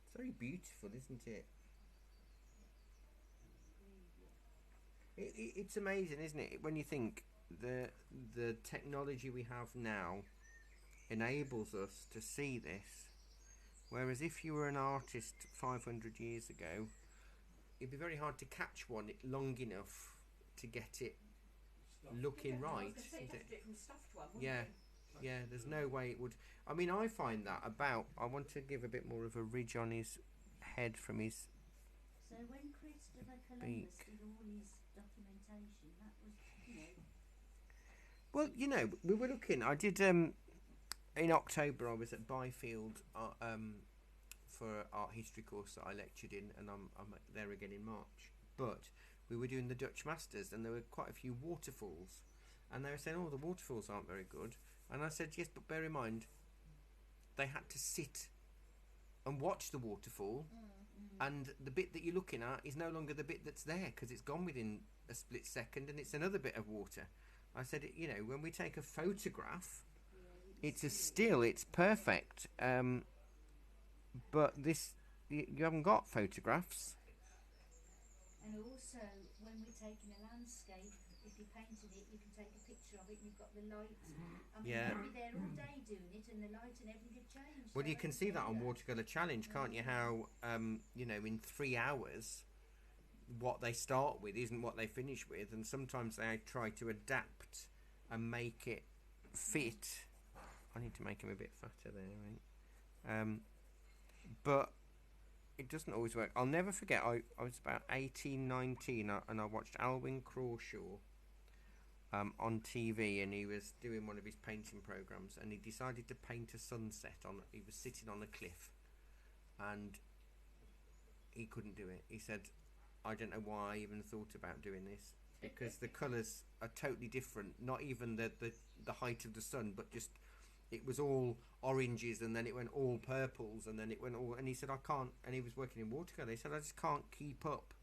It's very beautiful, isn't it? It's amazing, isn't it? When you think the technology we have now enables us to see this, whereas if you were an artist 500 years ago, it'd be very hard to catch one long enough to get it looking right, isn't it? From stuffed one, Yeah. Yeah, there's no way it would. I mean, I find that about. I want to give a bit more of a ridge on his head from his. So when Christopher Columbus Beak. did all his documentation, that was, Well, we were looking. I did. In October, I was at Byfield for an art history course that I lectured in, and I'm there again in March. But we were doing the Dutch Masters, and there were quite a few waterfalls, and they were saying, "Oh, the waterfalls aren't very good." And I said, yes, but bear in mind, they had to sit and watch the waterfall, and the bit that you're looking at is no longer the bit that's there because it's gone within a split second, and it's another bit of water. I said, you know, when we take a photograph, it's a still, it's perfect. But this, you haven't got photographs. And also, when we're taking a landscape, if you're painting it, you can take a picture of it and you've got the light. I mean, Yeah. you'll be there all day doing it and the light and everything had changed. Well, so you I can don't see know that on Watercolour Challenge, can't you? How, you know, in 3 hours, what they start with isn't what they finish with. And sometimes they try to adapt and make it fit. I need to make him a bit fatter there, right? But it doesn't always work. I'll never forget, I was about 18, 19, and I watched Alwyn Crawshaw on TV, and he was doing one of his painting programs, and he decided to paint a sunset he was sitting on a cliff, and he couldn't do it. He said, I don't know why I even thought about doing this, because the colours are totally different, not even the height of the sun, but just it was all oranges, and then it went all purples, and then it went all, and he said, I can't, and he was working in watercolour, he said, I just can't keep up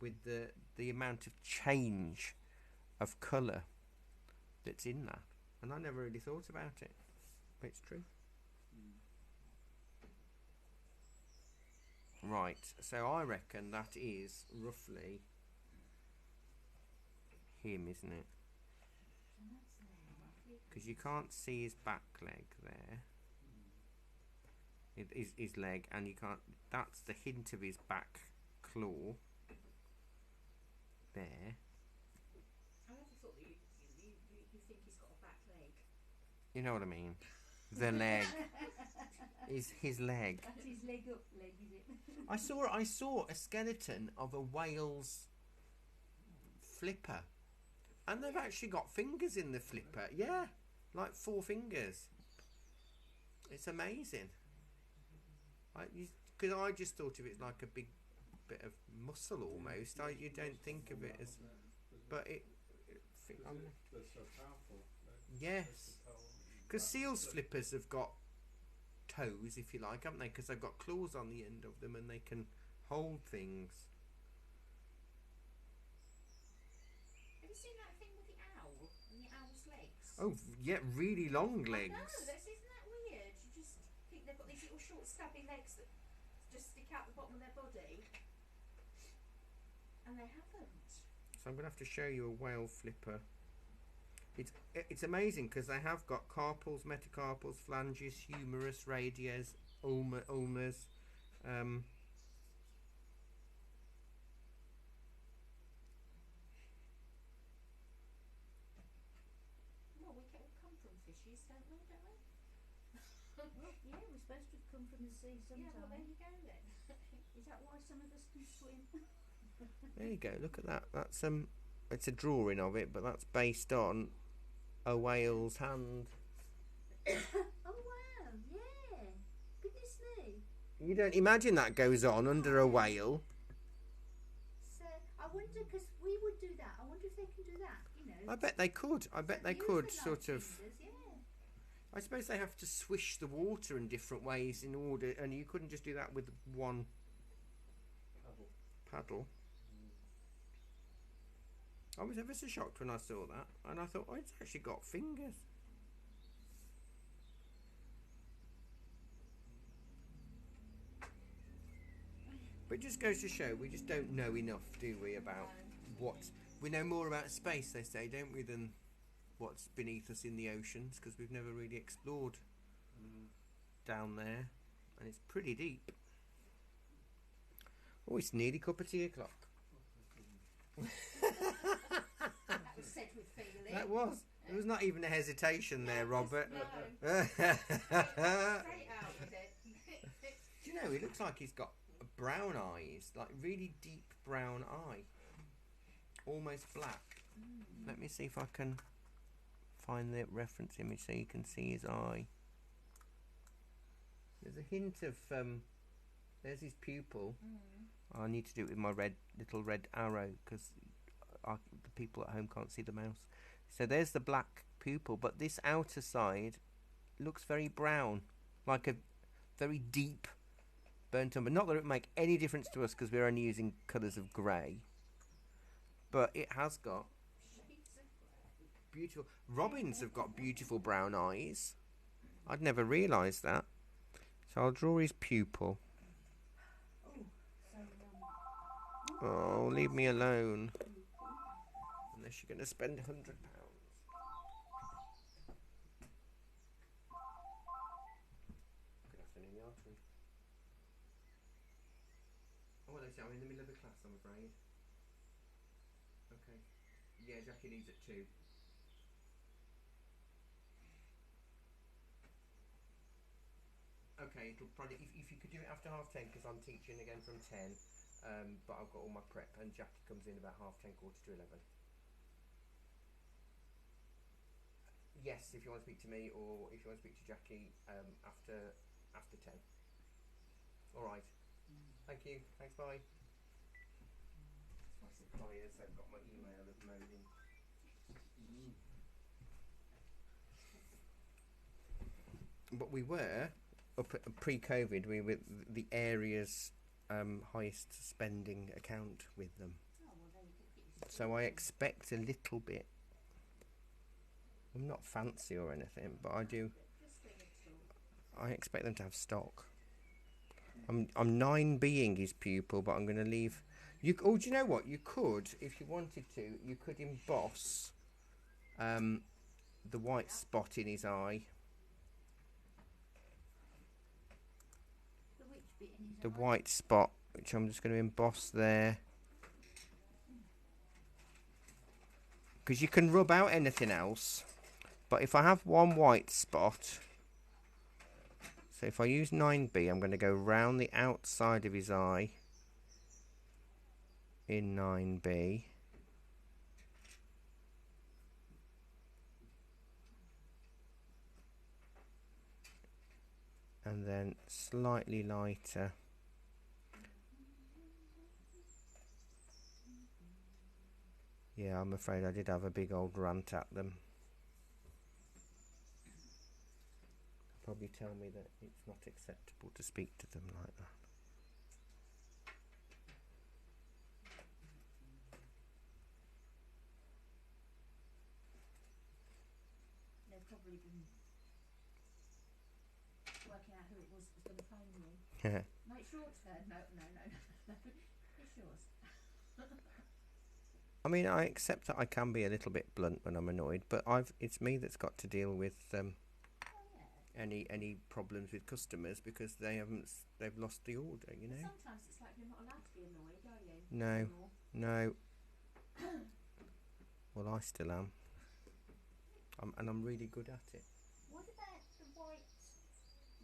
with the amount of change of colour that's in that. And I never really thought about it, but it's true. Right, so I reckon that is roughly him, isn't it? Because you can't see his back leg there. It is his leg, and you can't. That's the hint of his back claw. There. I never thought that you think he's got a back leg. You know what I mean? The leg is his leg. That's his leg up leg, is it? I saw a skeleton of a whale's flipper, and they've actually got fingers in the flipper. Yeah, like 4 fingers. It's amazing. Because I just thought of it like a big bit of muscle almost. You don't think of it as, but They're so powerful. yes, because seals' flippers have got toes, if you like, haven't they? Because they've got claws on the end of them, and they can hold things. Have you seen that thing with the owl and the owl's legs? Oh yeah, really long I legs. know, isn't that weird? You just think they've got these little short stubby legs that just stick out the bottom of their body, and they haven't. So I'm gonna have to show you a whale flipper. It's amazing because they have got carpals, metacarpals, flanges, humerus, radius, ulnars. Well, we all come from fishes, don't we? Yeah, we're supposed to have come from the sea sometime. Yeah, well, there you go then. Is that why some of us can swim? There you go. Look at that. That's it's a drawing of it, but that's based on a whale's hand. Oh wow, yeah. Goodness me. You don't imagine that goes on under a whale. So I wonder, because we would do that. I wonder if they can do that. You know. I bet they could. I bet they use could the sort light of. fingers, yeah. I suppose they have to swish the water in different ways in order, and you couldn't just do that with one paddle. I was ever so shocked when I saw that, and I thought, oh, it's actually got fingers. But it just goes to show we just don't know enough, do we, about what we know more about space, they say, don't we, than what's beneath us in the oceans, because we've never really explored down there, and it's pretty deep. Oh, it's nearly cup of tea o'clock. That was said with feeling. That was. There was not even a hesitation there, Robert. No. Straight out with it. Do you know, he looks like he's got brown eyes, like really deep brown eye. Almost black. Let me see if I can find the reference image so you can see his eye. There's a hint of, there's his pupil. I need to do it with my little red arrow because the people at home can't see the mouse. So there's the black pupil, but this outer side looks very brown, like a very deep burnt umber. Not that it would make any difference to us because we're only using colours of grey, but it has got beautiful. Robins have got beautiful brown eyes. I'd never realised that. So I'll draw his pupil. Oh, so Oh, leave me alone. Unless you're going to spend £100. Good afternoon, Yarton. Oh, well, I'm in the middle of a class, I'm afraid. Okay. Yeah, Jackie leaves at 2. Okay, it'll probably, if you could do it after 10:30, because I'm teaching again from 10, but I've got all my prep, and Jackie comes in about 10:30, 11:45. Yes, if you want to speak to me, or if you want to speak to Jackie after 10. All right. Thank you. Thanks. Bye. My suppliers, they've got my email at the moment. But we were up at pre-COVID. We were the area's highest spending account with them. oh, well, then you could get your So I expect a little bit. I'm not fancy or anything, but I do. just a little. I expect them to have stock. I'm 9 being his pupil, but I'm going to leave. Do you know what? You could, if you wanted to, you could emboss the white spot in his eye. The which bit in his The eye? white spot, which I'm just going to emboss there. Because you can rub out anything else. But if I have one white spot, so if I use 9B, I'm going to go round the outside of his eye in 9B. And then slightly lighter. Yeah, I'm afraid I did have a big old rant at them. Probably tell me that it's not acceptable to speak to them like that. They've probably been working out who it was that was going to phone you. Yeah. No, it's your turn. No. It's yours. I mean, I accept that I can be a little bit blunt when I'm annoyed, but it's me that's got to deal with Oh, yeah. any problems with customers because they've lost the order, you know. Sometimes it's like you're not allowed to be annoyed, are you? No. Anymore. No. Well, I still am. And I'm really good at it. What about the white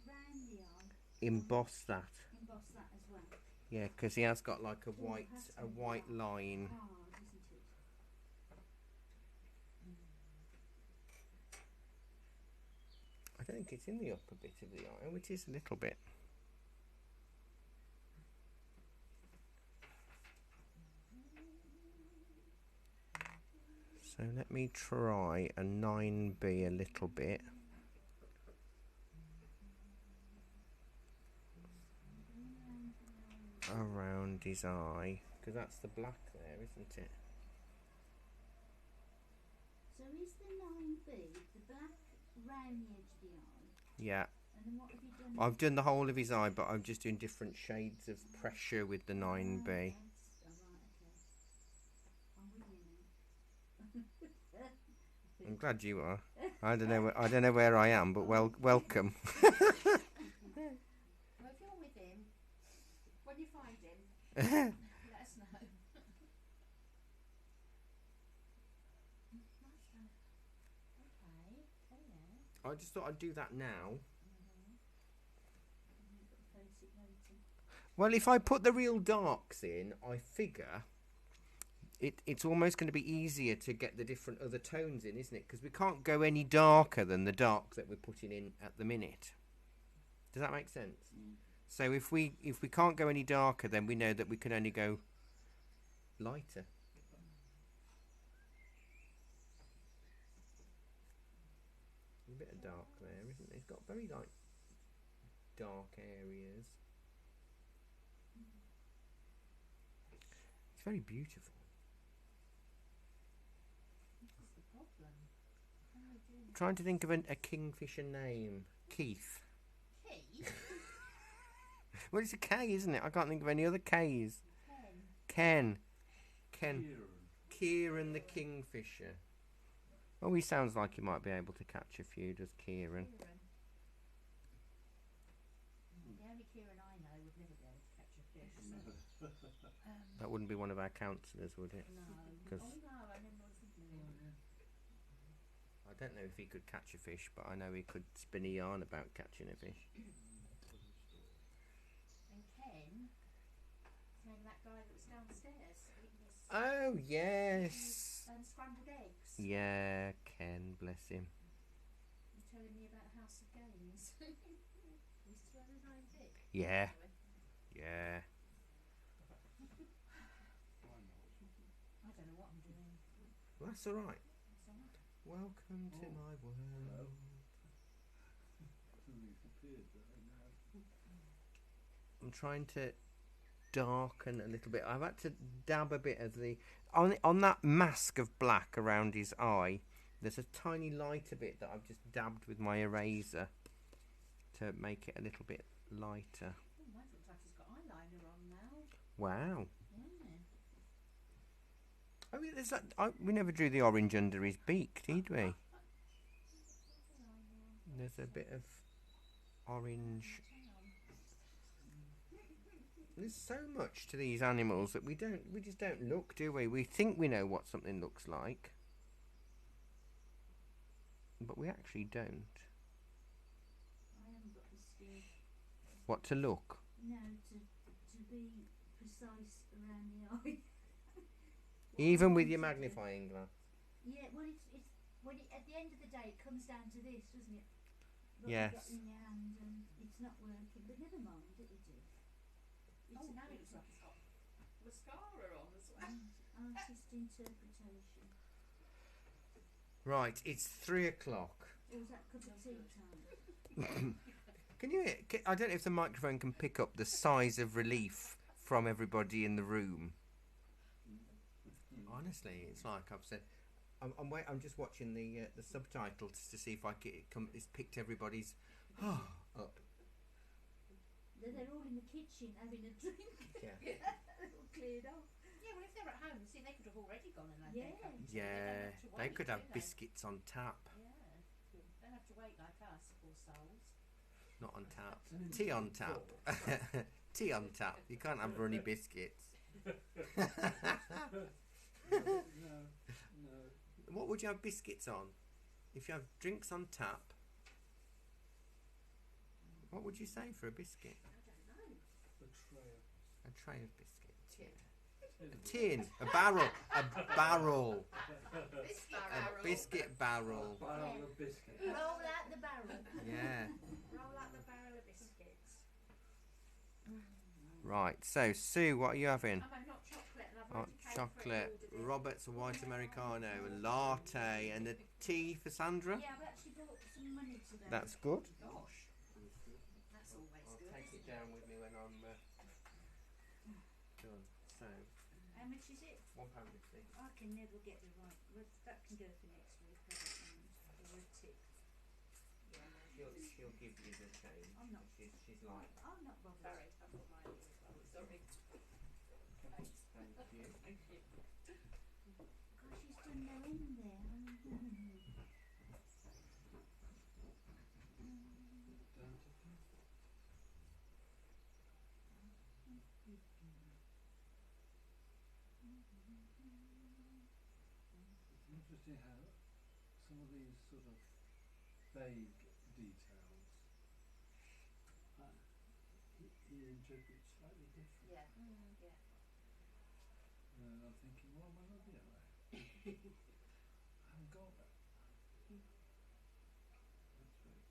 round the eye? Emboss that. Emboss that as well. Yeah, because he has got like a Oh, it has to be white hard. line. Hard, isn't it? I don't think it's in the upper bit of the eye, which is a little bit. So let me try a 9B a little bit. Around his eye, because that's the black there, isn't it? So is the 9B the black round the edge of the eye? Yeah. And then what have you done? I've done the whole of his eye, but I'm just doing different shades of pressure with the 9B. Oh, right, okay. I'm with you now. I'm glad you are. I don't know where I am, but welcome. Well, if you're with him, when you find him, let us know. Okay. Oh, yeah. I just thought I'd do that now. You've got to face it later. Well, if I put the real darks in, I figure it's almost going to be easier to get the different other tones in, isn't it? Because we can't go any darker than the dark that we're putting in at the minute. Does that make sense? Mm. So if we can't go any darker, then we know that we can only go lighter. A bit of dark there, isn't it? It's got very like dark areas. It's very beautiful. This is the problem. Oh dear. Trying to think of a kingfisher name. Keith. Keith? Well, it's a K, isn't it? I can't think of any other K's. Ken. Ken. Kieran the kingfisher. Oh, he sounds like he might be able to catch a few, does Kieran? The only Kieran I know would never be able to catch a fish. So. That wouldn't be one of our counsellors, would it? No. 'Cause Oh no, I never was thinking of him. I don't know if he could catch a fish, but I know he could spin a yarn about catching a fish. And Ken, that guy that was downstairs eating his Oh, yes. scrambled eggs. Yeah, Ken, bless him. You're telling me about House of Games. He's still having his own bit. Yeah. Yeah. I don't know what I'm doing. Well, that's all right. It's all right. Welcome to my world. I'm trying to darken a little bit. I've had to dab a bit of the on that mask of black around his eye. There's a tiny lighter bit that I've just dabbed with my eraser to make it a little bit lighter. Oh, mine looks like he's got eyeliner on now. Wow. Yeah. I mean, there's that. We never drew the orange under his beak, did we? There's a bit of orange. There's so much to these animals that we just don't look, do we? We think we know what something looks like, but we actually don't. I haven't got the skill. What to look? No, to be precise around the eye. Even with your magnifying glass. Yeah, well, it's when at the end of the day, it comes down to this, doesn't it? What Yes. you've got in your hand, and it's not working. But never mind, it'll do. It's Now it looks like it's got mascara on as well. artist interpretation. Right, it's 3 o'clock. Or was that cup of tea time? Can you hear? I don't know if the microphone can pick up the sighs of relief from everybody in the room. Honestly, it's like I've said. I'm just watching the subtitles to see if it's picked everybody's up. They're all in the kitchen having a drink. Yeah. They're all cleared off. Yeah, well, if they're at home, see, they could have already gone and had Yeah. their cup of tea. Yeah, don't have to they wait, could do have they? biscuits on tap, Yeah, don't have to wait like us, poor souls. not on tap. Tea on tap. Tea on tap. You can't have runny biscuits. No. What would you have biscuits on? If you have drinks on tap, what would you say for a biscuit? I don't know. A tray of A tray of biscuits. Tin. A tin. A barrel. A barrel. Biscuit A barrel. biscuit barrel. barrel of biscuit. Roll out the barrel. Yeah. Roll out the barrel of biscuits. Right. So, Sue, what are you having? I'm not chocolate, and I've Hot already paid chocolate, for it. Robert's a white Americano, a latte, and a tea for Sandra. Yeah, I've actually bought some money today. That's good. Gosh, that's always I'll good. take it isn't down with me when I'm done. So, How much is it? £1.50. I can never get the right. Well, that can go for next week. I don't mind. Or a tip. She'll give you the change. I'm not. She's like, I'm not bothered. Sorry, I've got mine here as well. Sorry. Thanks. thank you. Thank you. Gosh, she's done no end there. Down to 50. It's interesting how some of these sort of vague details he interprets slightly different. Yeah. Yeah. And I'm thinking, well, am I not the other? I haven't got that. That's very good.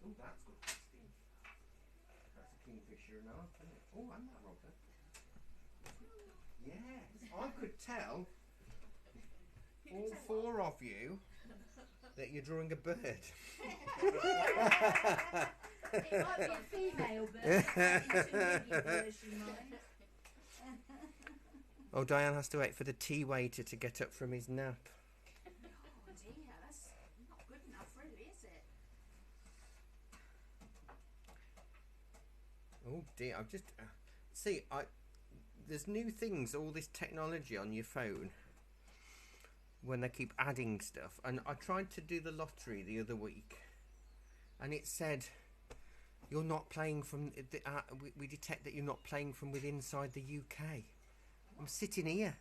Oh, that's good tasting. That's a Kingfisher and a half, isn't it? Oh, and that Robert. Yes, I could tell all four of you that you're drawing a bird. It might be a female bird. Intermediate version, mine. Oh, Diane has to wait for the tea waiter to get up from his nap. Oh dear, that's not good enough, really, is it? Oh dear, I've just see. There's new things, all this technology on your phone. When they keep adding stuff, and I tried to do the lottery the other week, and it said you're not playing from. We detect that you're not playing from within inside the UK. I'm sitting here.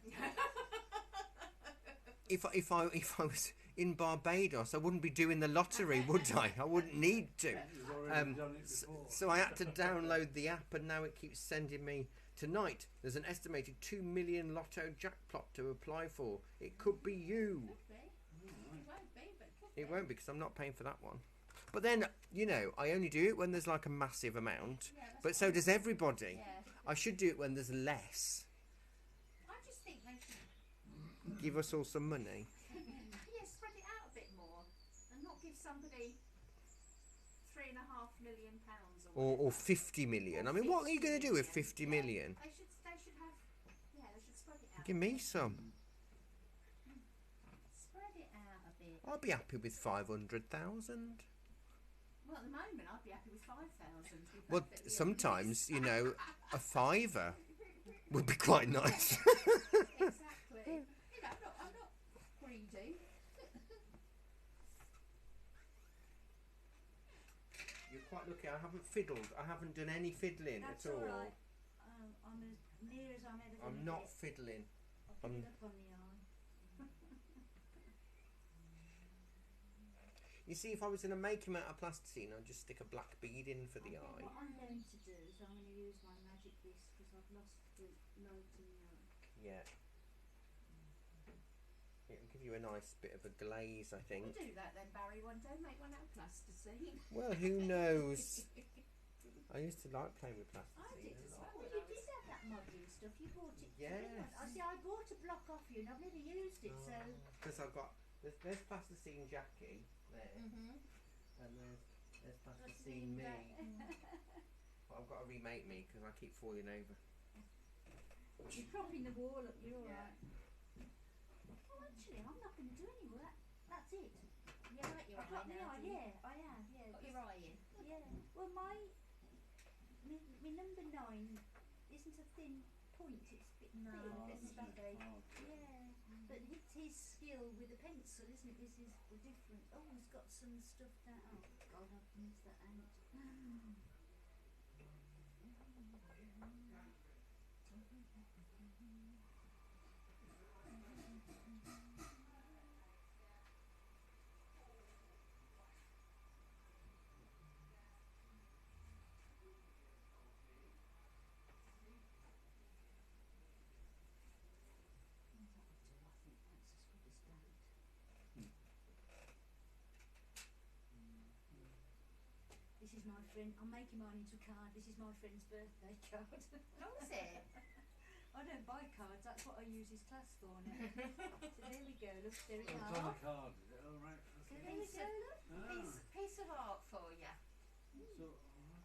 If I was in Barbados, I wouldn't be doing the lottery, would I? I wouldn't need to. You've already done it before. So I had to download the app, and now it keeps sending me. Tonight, there's an estimated 2 million lotto jackpot to apply for. It could be you. Could be. It won't be, but it could It be. won't because I'm not paying for that one. But then, you know, I only do it when there's like a massive amount. Yeah, that's But so does everybody. Yeah. I should do it when there's less. I just think they should Give us all some money. spread it out a bit more and not give somebody £3.5 million Or 50 million. I mean, what are you going to do with 50 million? They should have. Yeah, they should spread it out. Give me some. Spread it out a bit. I'll be happy with 500,000. Well, at the moment, I'd be happy with 5,000. Well, sometimes, you know, a fiver would be quite nice. Exactly. You know, I'm not greedy. You're quite lucky. I haven't fiddled. I haven't done any fiddling That's at all. all right. I'm as near as I'm ever going I'm to not get. fiddling. I'll put it up on the eye. You see, if I was going to make him out of plasticine, I'd just stick a black bead in for the eye. What I'm going to do is I'm going to use my magic disc because I've lost the light in the eye. Yeah. It'll give you a nice bit of a glaze, I We'll think. do that then, Barry, one day. Make one out of plasticine. Well, who knows? I used to like playing with I plasticine did a as lot. well. Well, you did have that modelling stuff. You bought it. Yes. I see. I bought a block off you, and I've never used it. So Because I've got there's plasticine Jackie there, and there's plasticine me. But I've got to remake me because I keep falling over. you're propping the wall up. You're all Yeah. right. Oh, actually, I'm not going to do any work. That's it. You like your I've eye got my now, eye. do you? Yeah, I have. Yeah. Got your eye in. Yeah. Well, my number 9 isn't a thin point. It's a bit No, thick. it's stuffy. Yeah. But it's his skill with a pencil, isn't it? This is the different. Oh, he's got some stuff down. Oh God, I've missed that out. This is my friend. I'm making mine into a card. This is my friend's birthday card. Oh, is it? I don't buy cards. That's what I use his class for now. So there we go. Look, there we It's are. on a card, is it? All right. So Okay. there we go. Look. Piece of art for you. So,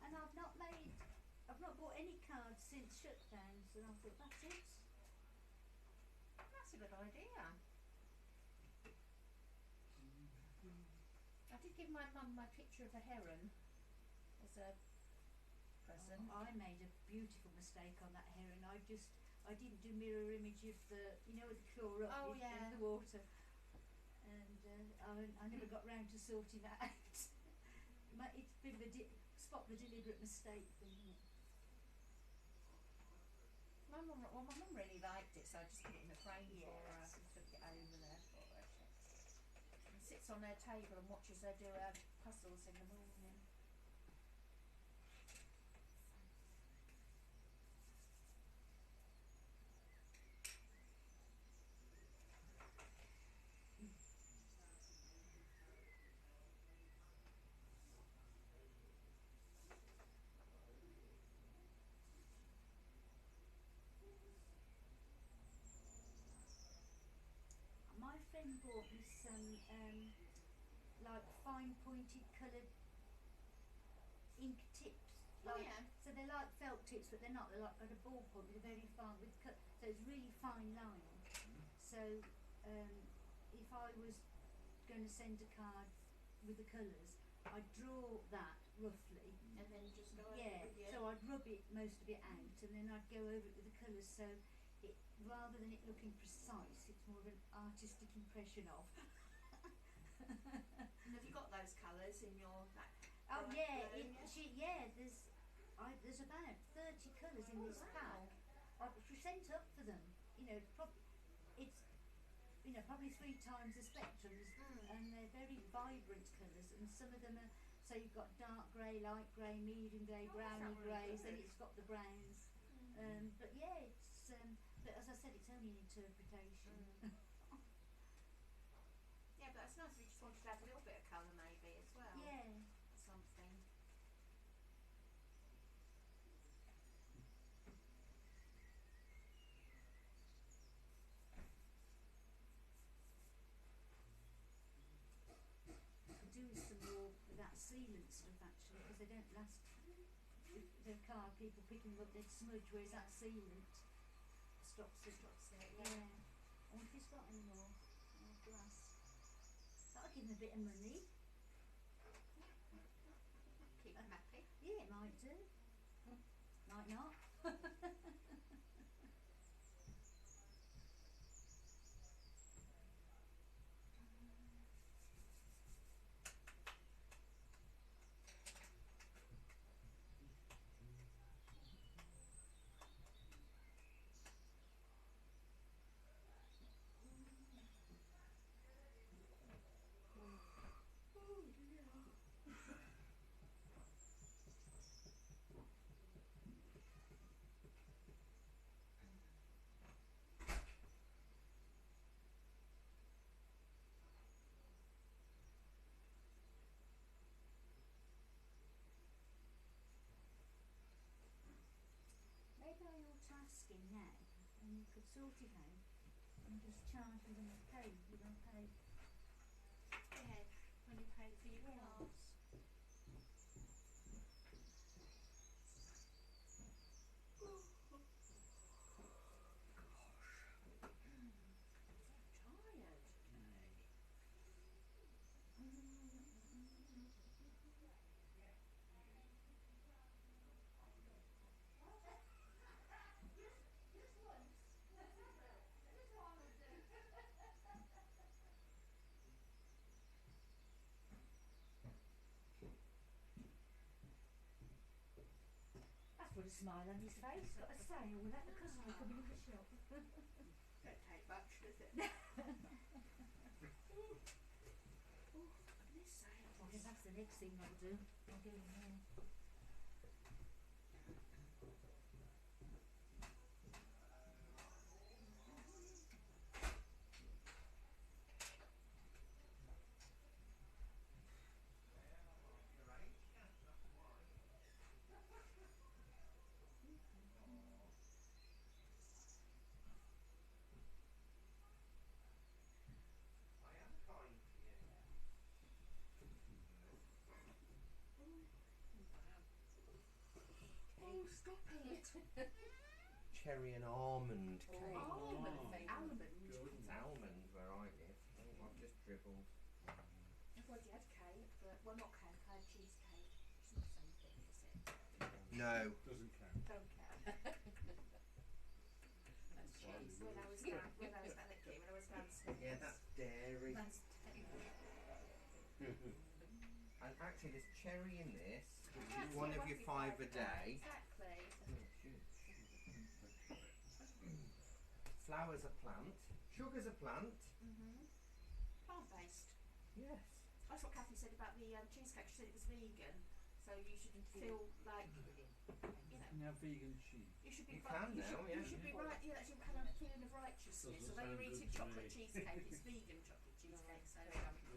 And I've not bought any cards since shutdown. So I thought that's it. That's a good idea. I did give my mum my picture of a heron as a present. I made a beautiful mistake on that heron. I didn't do mirror image of the, with the claw up Oh, in yeah. the water, and I never got round to sorting that out. It's a bit of a spot the deliberate mistake thing. Isn't it? My mum really liked it, so I just put it in a frame for her Yes. and took it over there for her. And sits on their table and watches her do her puzzles in the morning. friend bought me some like fine pointed coloured ink tips. Oh, Like, yeah. so they're like felt tips, but they're not. They're like got a ball point with a very fine so it's really fine line. So if I was going to send a card with the colours, I'd draw that roughly. And then just go over Yeah, it with you. so I'd rub it, most of it out, and then I'd go over it with the colours, so it, rather than it looking precise, it's more of an artistic impression of. And have you got those colours in your like? Oh bright yeah, blue, there's about 30 colours in this pack. I've sent up for them, you know, it's, you know, probably 3 times the spectrums, and they're very vibrant colours, and some of them are, so you've got dark grey, light grey, medium grey, browny greys, then it's got the browns. But yeah, it's but as I said, it's only an interpretation. Yeah, but it's nice if you just wanted to add a little bit of colour maybe as well. Yeah. Something. Could do with some more of that sealant stuff actually, because they don't last. The card, people picking them up, they'd smudge, whereas that sealant stops it. Yeah. I wonder if he's got any more. I'll have to ask. That'll give him a bit of money. Keep them happy. Yeah, it might do. Might not. Maybe I ought to ask him now, and you could sort it out and just charge me when I pay. When I pay. Yeah, when you pay for your Yeah. class. Tired today. That's put a smile on his face. Got a sale without the customer coming in the shop. Don't take much, does it? Oh, goodness sake. I think that's the next thing I'll do. I'll go in there. I am kind to you. Oh, stop it. Cherry and almond cake. Almond. Oh. Almond. It's almond where I live. Oh, I've just dribbled. I've already had cake, but, well, not cake, I had cheesecake. It's not the same thing, is it? No. Doesn't count. Don't care. That's cheese. When I was down, when I was down at when I was downstairs. Yeah, that's dairy. That's And actually, there's cherry in this, which is That's one it, of your 5 a day. Exactly. Flour's a plant. Sugar's a plant. Plant-based. Yes. That's what Kathy said about the cheesecake. She said it was vegan, so you should feel like, you know, Now vegan cheese. you should be You can you now, should, yeah. you should be right. Yeah, that's your kind of feeling of righteousness. Doesn't Although you're sound eating good to chocolate me. cheesecake, it's vegan chocolate cheesecake. So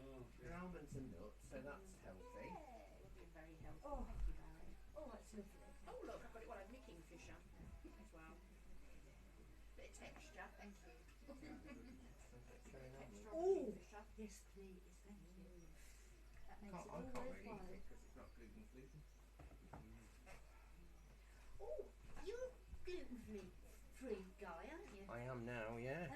Oh, They're almonds and nuts, so that's healthy. yeah, it would be very healthy. Oh. Thank you, Barry. Oh, that's lovely. Oh look, I've got it. Well, I've my Kingfisher as well. Bit of texture. Thank you. Texture on Oh. the Kingfisher. Yes, please. Thank you. That makes it I all can't really eat worthwhile. it because it's not gluten free. Oh, you're gluten-free guy, aren't you? I am now, yeah.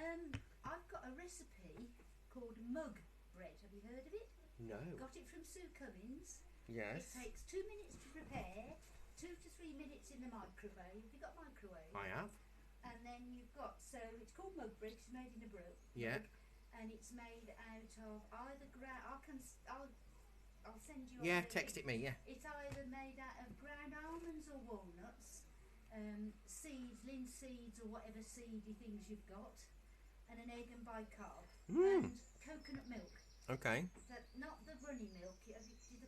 I've got a recipe called mug bread. Have you heard of it? No. Got it from Sue Cummins. Yes. It takes 2 minutes to prepare, 2 to 3 minutes in the microwave. Have you got microwave? I have. And then you've got, so it's called mug bread. It's made in a Yeah. mug, and it's made out of either I'll send you. Yeah, a text it link. me, yeah. It's either made out of ground almonds or walnuts, seeds, linseeds or whatever seedy things you've got, and an egg and bicarb, and coconut milk. Okay. Not the runny milk. The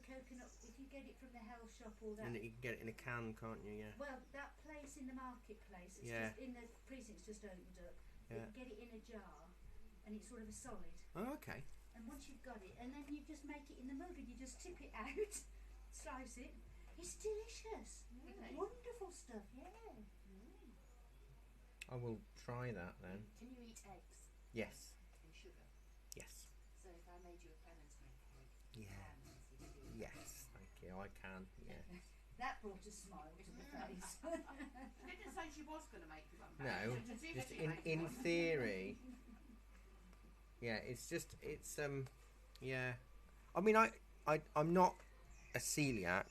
coconut. If you get it from the health shop or that. And you can get it in a can, can't you? Yeah. Well, that place in the marketplace. It's Yeah. just in the precinct's just opened up. Yeah. You can get it in a jar, and it's sort of a solid. Oh, okay. And once you've got it, and then you just make it in the mug, and you just tip it out, slice it. It's delicious. Really? Wonderful stuff. Yeah. I will try that then. Can you eat eggs Yes. and sugar? Yes. So if I made you a Clemens pancake, Yeah. Yes. Thank you. I can. Yeah. That brought a smile to the face. She didn't say she was going to make you one. No. She said, Just "See if you make in one." theory. Yeah. It's yeah. I mean, I'm not a celiac,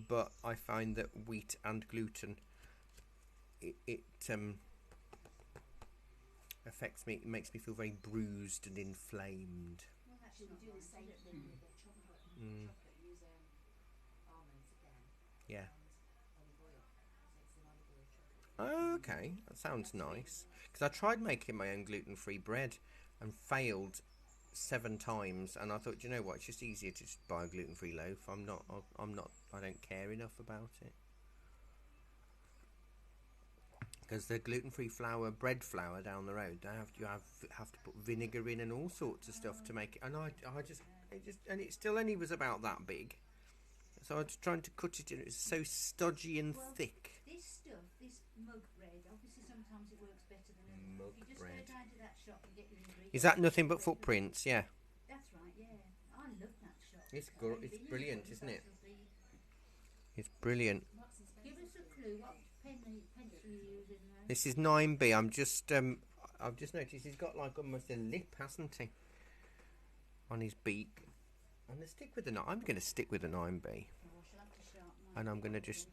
but I find that wheat and gluten it affects me. It makes me feel very bruised and inflamed. Well, that's Should we not do the right, same is it? thing with the chocolate? Mm. Chocolate, use almonds again. Yeah. And olive oil. So it's an olive oil chocolate. Oh, okay, that sounds nice. Because I tried making my own gluten-free bread and failed 7 times, and I thought, you know what, it's just easier to just buy a gluten-free loaf. I don't care enough about it. Because the gluten-free bread flour down the road, you have to put vinegar in and all sorts of stuff to make it. And it still only was about that big. So I was trying to cut it in. It was so stodgy and Well, thick. This mug bread, obviously sometimes it works better than others. Mug If you just bread. go down to that shop and get your ingredients. Is that nothing but footprints? Yeah. That's right, yeah. I love that shop. It's I've only it's been brilliant, here isn't it? once, It's brilliant. Marks and Give Spencer's. us a clue. What pencil you using there? This is 9B. I've just noticed he's got like almost a lip, hasn't he? On his beak. I'm going to stick with the 9. I'm going to stick with the 9B. Oh, I shall have to sharpen mine. And I'm going to just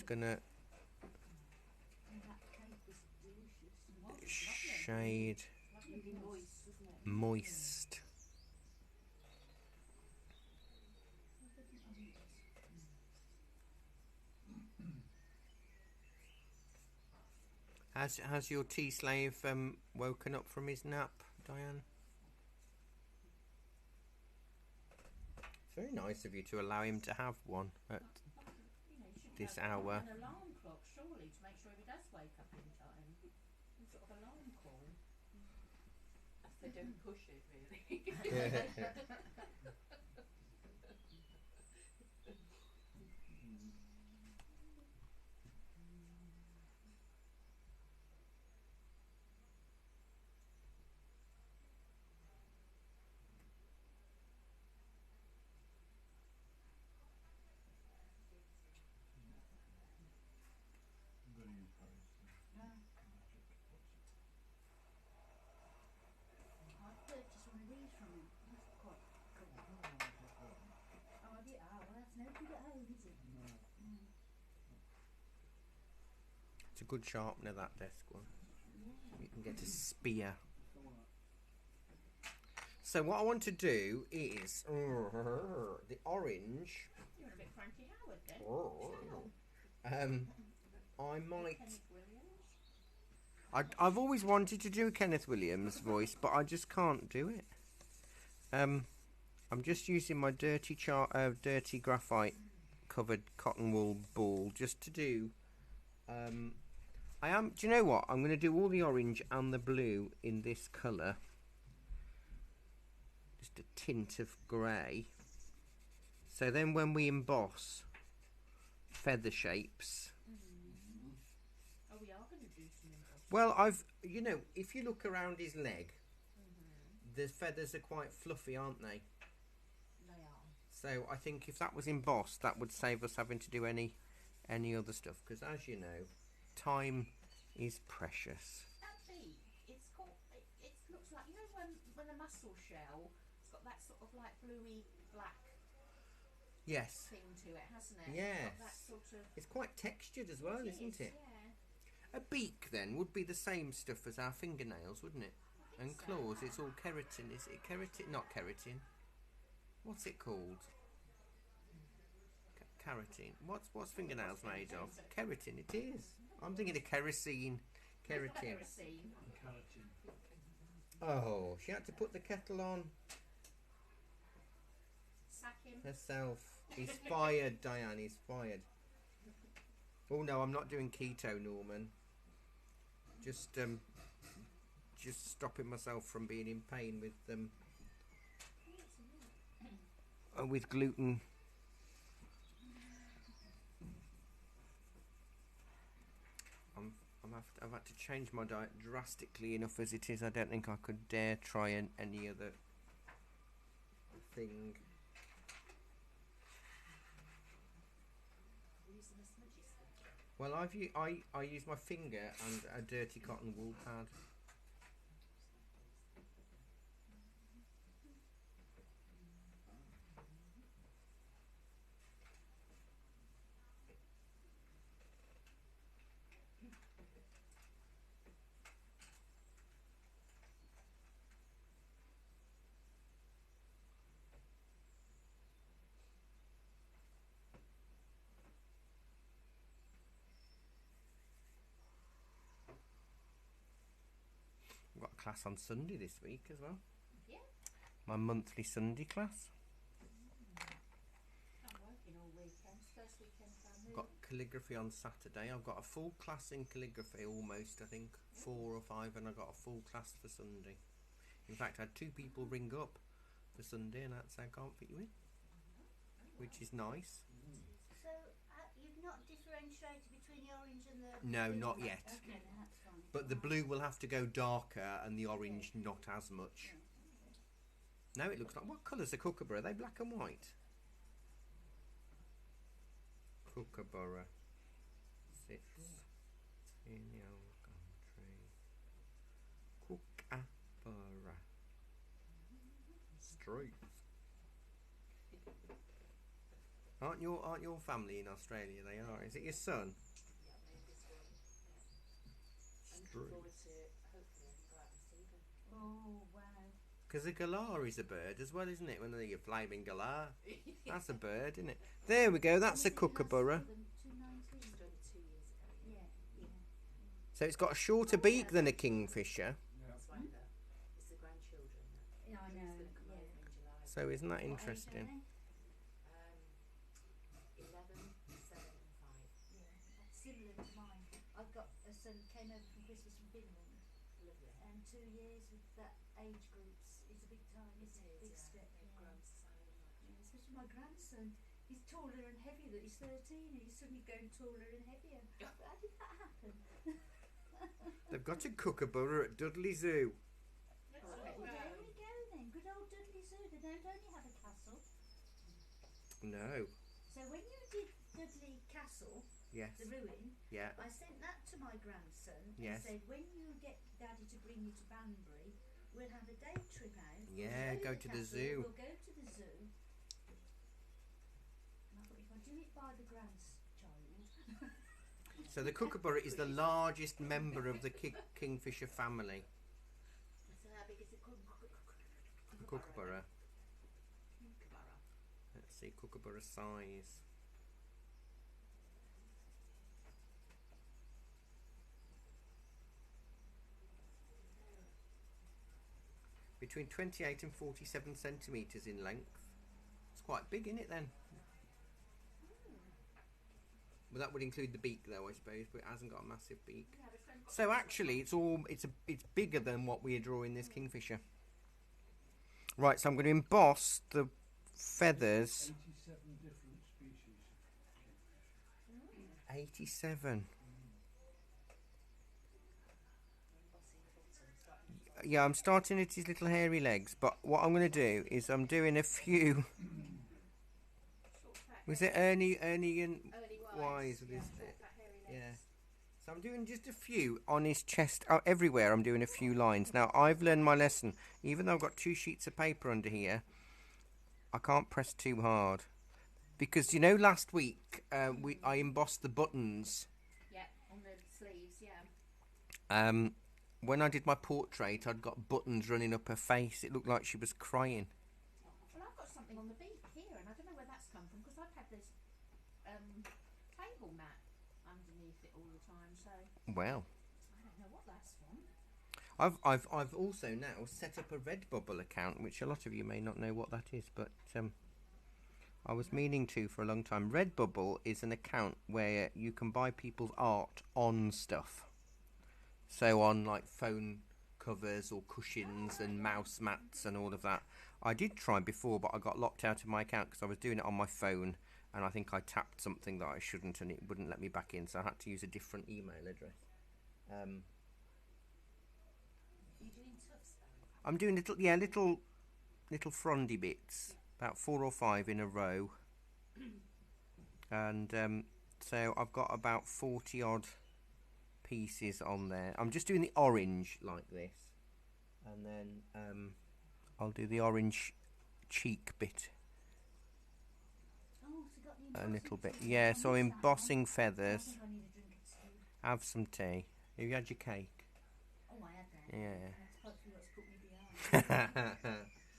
gonna And that cake was delicious. shade Lovely moist, isn't it? moist. Has your tea slave woken up from his nap, Diane? It's very nice of you to allow him to have one at You know, you should this have hour. an alarm clock, surely, to make sure he does wake up in time. Some sort of alarm call. They don't push it really. I'm going to use Paris magic. I purchased one of these from him. That's quite cool. Oh, have you? Oh, well, that's no good at home, is it? No. It's a good sharpener, that desk one. Yeah. You can get a spear. Don't want So what I want to do is the orange. You're a bit Frankie Howard then. I might. Kenneth Williams. I've always wanted to do Kenneth Williams' voice, but I just can't do it. I'm just using my dirty graphite covered cotton wool ball just to do. Do you know what? I'm going to do all the orange and the blue in this colour. Just a tint of grey. So then when we emboss feather shapes. Oh, we are going to do some embossing. Well, if you look around his leg, the feathers are quite fluffy, aren't they? They are. So I think if that was embossed, that would save us having to do any other stuff. Because as you know, time is precious. That beak, it's called. It looks like, you know, when a mussel shell, it's got that sort of like bluey black Yes. thing to it, hasn't it? Yes. It's got that sort of. It's quite textured as well, isn't it? Yeah. A beak then would be the same stuff as our fingernails, wouldn't it? And claws, it's all keratin. Is it keratin? Not keratin. What's it called? Keratin. What's fingernails made of? Keratin. It is. I'm thinking of kerosene. Keratin. Kerosene. Keratin. Oh, she had to put the kettle on Sack him. herself. He's fired, Diane. He's fired. Oh no, I'm not doing keto, Norman. Just stopping myself from being in pain with gluten. I've had to change my diet drastically enough as it is. I don't think I could dare try any other thing. Well, I use my finger and a dirty cotton wool pad. I've got a class on Sunday this week as well. Yeah. My monthly Sunday class. I'm working all weekend. First weekend I moved. Got calligraphy on Saturday. I've got a full class in calligraphy almost, I think 4 or 5, and I got a full class for Sunday. In fact, I had 2 people ring up for Sunday and that's I can't fit you in, which is nice. So you've not differentiated between the orange and the No, blue not one? yet. Okay, then that's fine. But the blue will have to go darker and the orange not as much. Now it looks like, what colour's a kookaburra? Are they black and white? Kookaburra sits in the old country. Kookaburra streets. Aren't your family in Australia? They are. Is it your son? Yeah, maybe this one. I'm looking Street. forward to hopefully I can go out and see them. Oh, wow. Because a galah is a bird as well, isn't it? When you're flaming galah, that's a bird, isn't it? There we go. That's a kookaburra. 219. Just over 2 years ago. Yeah, yeah. So it's got a shorter beak than a kingfisher. It's like it's the grandchildren that Yeah, I is know. going to come Yeah. over in July. So isn't that What age interesting? are they? 11, 7 and 5. Yeah, that's similar to mine. I've got a son who came over from Christmas from Finland, Lovely. and 2 years with that age groups is a big time, isn't it? Big step. They've Yeah. grown so much. Yeah, especially my grandson. He's taller and heavier. That he's 13, and he's suddenly going taller and heavier. How did that happen? They've got a kookaburra at Dudley Zoo. Well, there we go then. Good old Dudley Zoo. They don't only have a castle. No. So when you did Dudley Castle, Yes. the ruin, Yeah. I sent that to my grandson Yes. and said, when you get Daddy to bring you to Banbury, we'll have a day trip out. Yeah, we'll show go you to the castle, zoo. We'll go to the zoo. And I thought, if I do it by the grandchild. So the kookaburra is the largest member of the kingfisher family. So how big is the The kookaburra. Kookaburra. Let's see, kookaburra size. Between 28 and 47 centimetres in length. It's quite big, isn't it then? Well, that would include the beak, though, I suppose, but it hasn't got a massive beak. Yeah, the friend So actually, it's bigger than what we draw in this kingfisher. Right, so I'm going to emboss the feathers. 87 different species of kingfisher. 87. Yeah, I'm starting at his little hairy legs, but what I'm going to do is I'm doing a few. Short, fat, Was it hairy- Ernie and early Wise wise? with Yeah, his? short, fat, hairy legs. Yeah. So I'm doing just a few on his chest. Oh, everywhere I'm doing a few lines. Now I've learned my lesson. Even though I've got 2 sheets of paper under here, I can't press too hard because you know last week I embossed the buttons. Yeah, on the sleeves. Yeah. When I did my portrait, I'd got buttons running up her face. It looked like she was crying. Well, I've got something on the beak here, and I don't know where that's come from because I've had this table mat underneath it all the time. So Well, I don't know what that's from. I've also now set up a Redbubble account, which a lot of you may not know what that is, but I was meaning to for a long time. Redbubble is an account where you can buy people's art on stuff. So on like phone covers or cushions and mouse mats and all of that. I did try before, but I got locked out of my account because I was doing it on my phone, and I think I tapped something that I shouldn't, and it wouldn't let me back in. So I had to use a different email address. Are you doing tufts, Barry? I'm doing little frondy bits, about 4 or 5 in a row, and so I've got about 40 odd pieces on there. I'm just doing the orange like this, and then I'll do the orange cheek bit Oh, so you got the a little bit. embossing Yeah, feathers. so I I'm missed that embossing one. I feathers. think I need a drink of tea. Have some tea. Have you had your cake? Oh, I had that. Yeah. That's hopefully what's put me behind.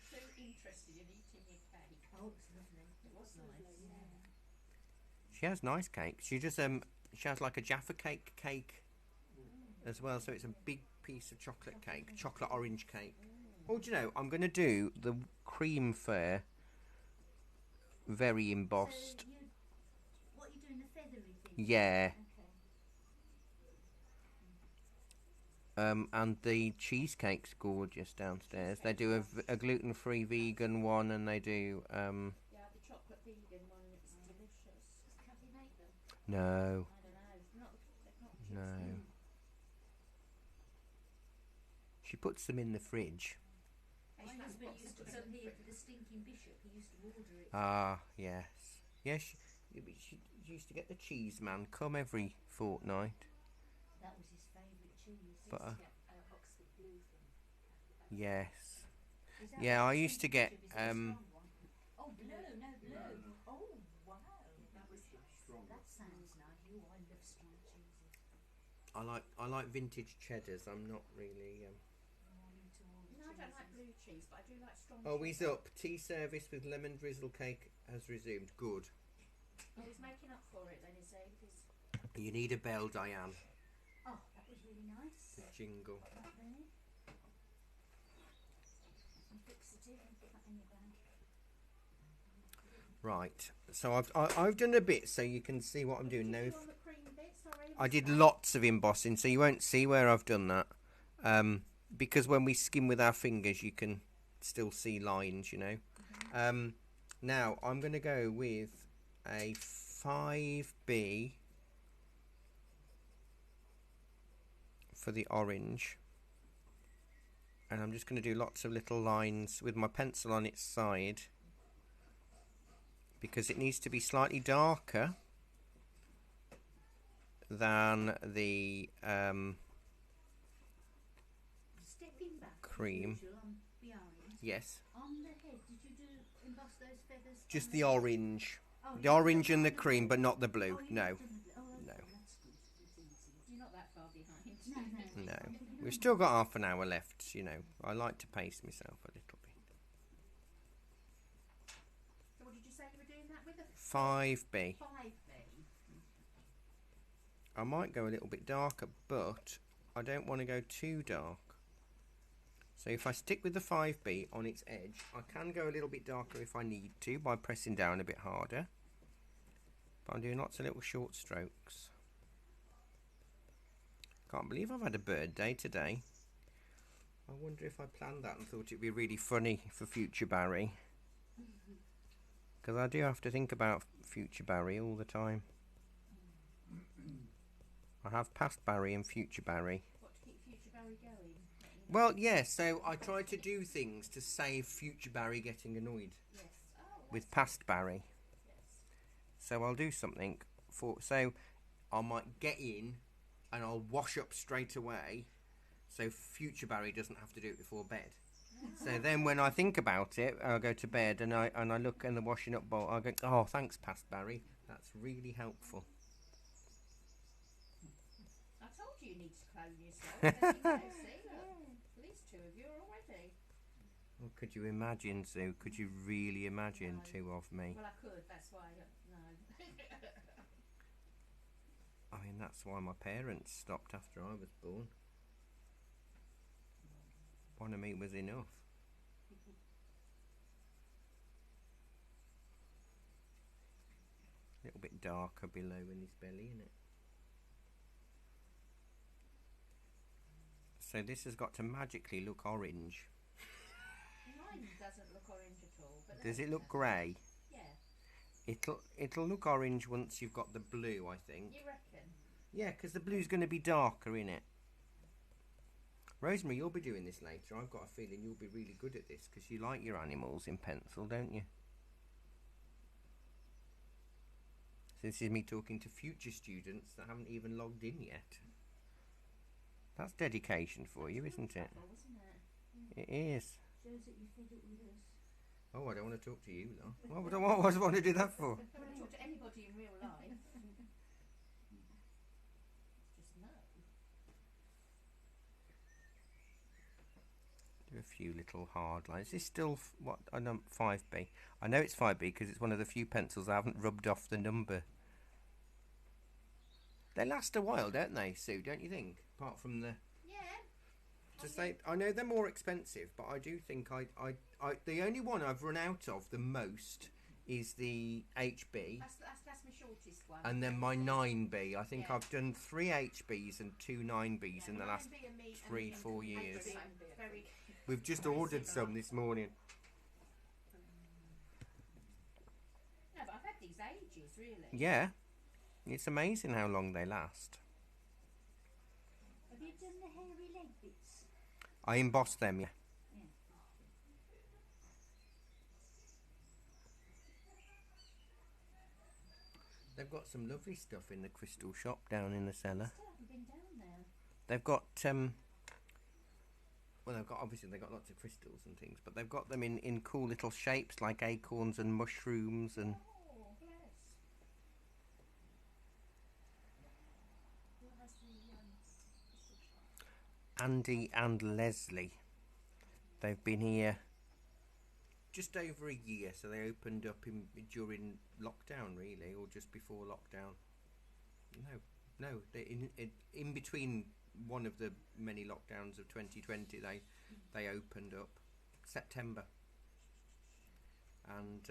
So interested in eating your cake. Oh, it was lovely. It was nice. Yeah. She has nice cake. She just she has like a Jaffa cake as well, so it's a big piece of chocolate cake, chocolate orange cake. Oh, do you know, I'm going to do the cream fur very embossed. So what are you doing, the feathery thing? Yeah. Okay. And the cheesecake's gorgeous downstairs. They do a gluten-free vegan one, and they do Yeah, the chocolate vegan one, and it's delicious. Does Kathy make them? no. I don't know. They're not No. She puts them in the fridge. My husband used to come here for the stinking bishop. He used to order it. Ah, yes. Yes, she used to get the cheese man come every fortnight. That was his favourite cheese. But Oxford blue from Kathy. yes. Is that Yeah, what I the used to stinking get bishop is, the strong one? Oh, blue, no blue. Oh wow, that was That sounds nice. Oh, I love strong cheeses. I like vintage cheddars. I'm not really. I'm into all the No, I don't like cheeses. blue cheese, but I do like strong. Oh, cheese. he's up. Tea service with lemon drizzle cake has resumed. Good. Oh, he's making up for it then, is he? Because You need a bell, Diane. Oh, that was really nice. The jingle. Put that there. Some fixative and put that in your bag. Right. So I've done a bit so you can see what I'm doing now. on the cream bit, sorry. I did lots of embossing, so you won't see where I've done that. Because when we skim with our fingers, you can still see lines, you know. Now, I'm going to go with a 5B for the orange. And I'm just going to do lots of little lines with my pencil on its side, because it needs to be slightly darker than the Stepping back. as cream. usual, I'm behind. Yes, On the head, did you emboss those feathers? just on the orange. Oh, The you orange did and the on cream, but not the blue. Oh, you No, have done the- oh, No. okay, that's good. That's easy. You're not that far behind. No. no. We've still got half an hour left, you know. I like to pace myself a little bit. So what did you say you were doing that with? A 5B. 5B. I might go a little bit darker, but I don't want to go too dark. So if I stick with the 5B on its edge, I can go a little bit darker if I need to by pressing down a bit harder. But I'm doing lots of little short strokes. Can't believe I've had a birthday today. I wonder if I planned that and thought it'd be really funny for future Barry. Because I do have to think about future Barry all the time. I have past Barry and future Barry. What to keep future Barry going? Well, yeah, so I try to do things to save future Barry getting annoyed Yes. Oh, with that's past Barry. yes. So I'll do something for. So I might get in and I'll wash up straight away so future Barry doesn't have to do it before bed. So then when I think about it, I'll go to bed and I look in the washing up bowl. I go, oh, thanks, past Barry. That's really helpful. I told you need to clone yourself. There you go. See, look, at least two of you are already. Well, could you imagine, Sue? Could you really imagine No. two of me? Well, I could. That's why. No. I mean, that's why my parents stopped after I was born. One of me was enough. A little bit darker below in his belly, isn't it? So this has got to magically look orange. Mine doesn't look orange at all. But Does there it you look go. grey? Yeah. It'll look orange once you've got the blue, I think. You reckon? Yeah, because the blue's going to be darker in it. Rosemary, you'll be doing this later. I've got a feeling you'll be really good at this because you like your animals in pencil, don't you? So this is me talking to future students that haven't even logged in yet. That's dedication for you, isn't it? Trouble, isn't it? It is. Shows that you fed up with us. Oh, I don't want to talk to you, though. What do I want to do that for? I don't want to talk to anybody in real life. Just no. Do a few little hard lines. Is this still what? I know 5B. I know it's 5B because it's one of the few pencils I haven't rubbed off the number. They last a while, don't they, Sue? Don't you think? Apart from the. Yeah. To say, I know they're more expensive, but I do think I the only one I've run out of the most is the HB, That's my shortest one. and then my 9B. I think Yeah. I've done 3 HBs and 2 9Bs in the last. 9B and me 3-4 and years. HB, very. We've just Very ordered similar. some this morning. No, but I've had these ages, really. Yeah, it's amazing how long they last. Have you done the hairy leg bits? I embossed them, yeah. They've got some lovely stuff in the crystal shop down in the cellar. Still haven't been down there. They've got well, they've got lots of crystals and things, but they've got them in cool little shapes like acorns and mushrooms and. Oh, bless. Who has the crystal shop? Andy and Leslie. They've been here just over a year, so they opened up during lockdown, really, or just before lockdown. No, in between one of the many lockdowns of 2020, they opened up September, and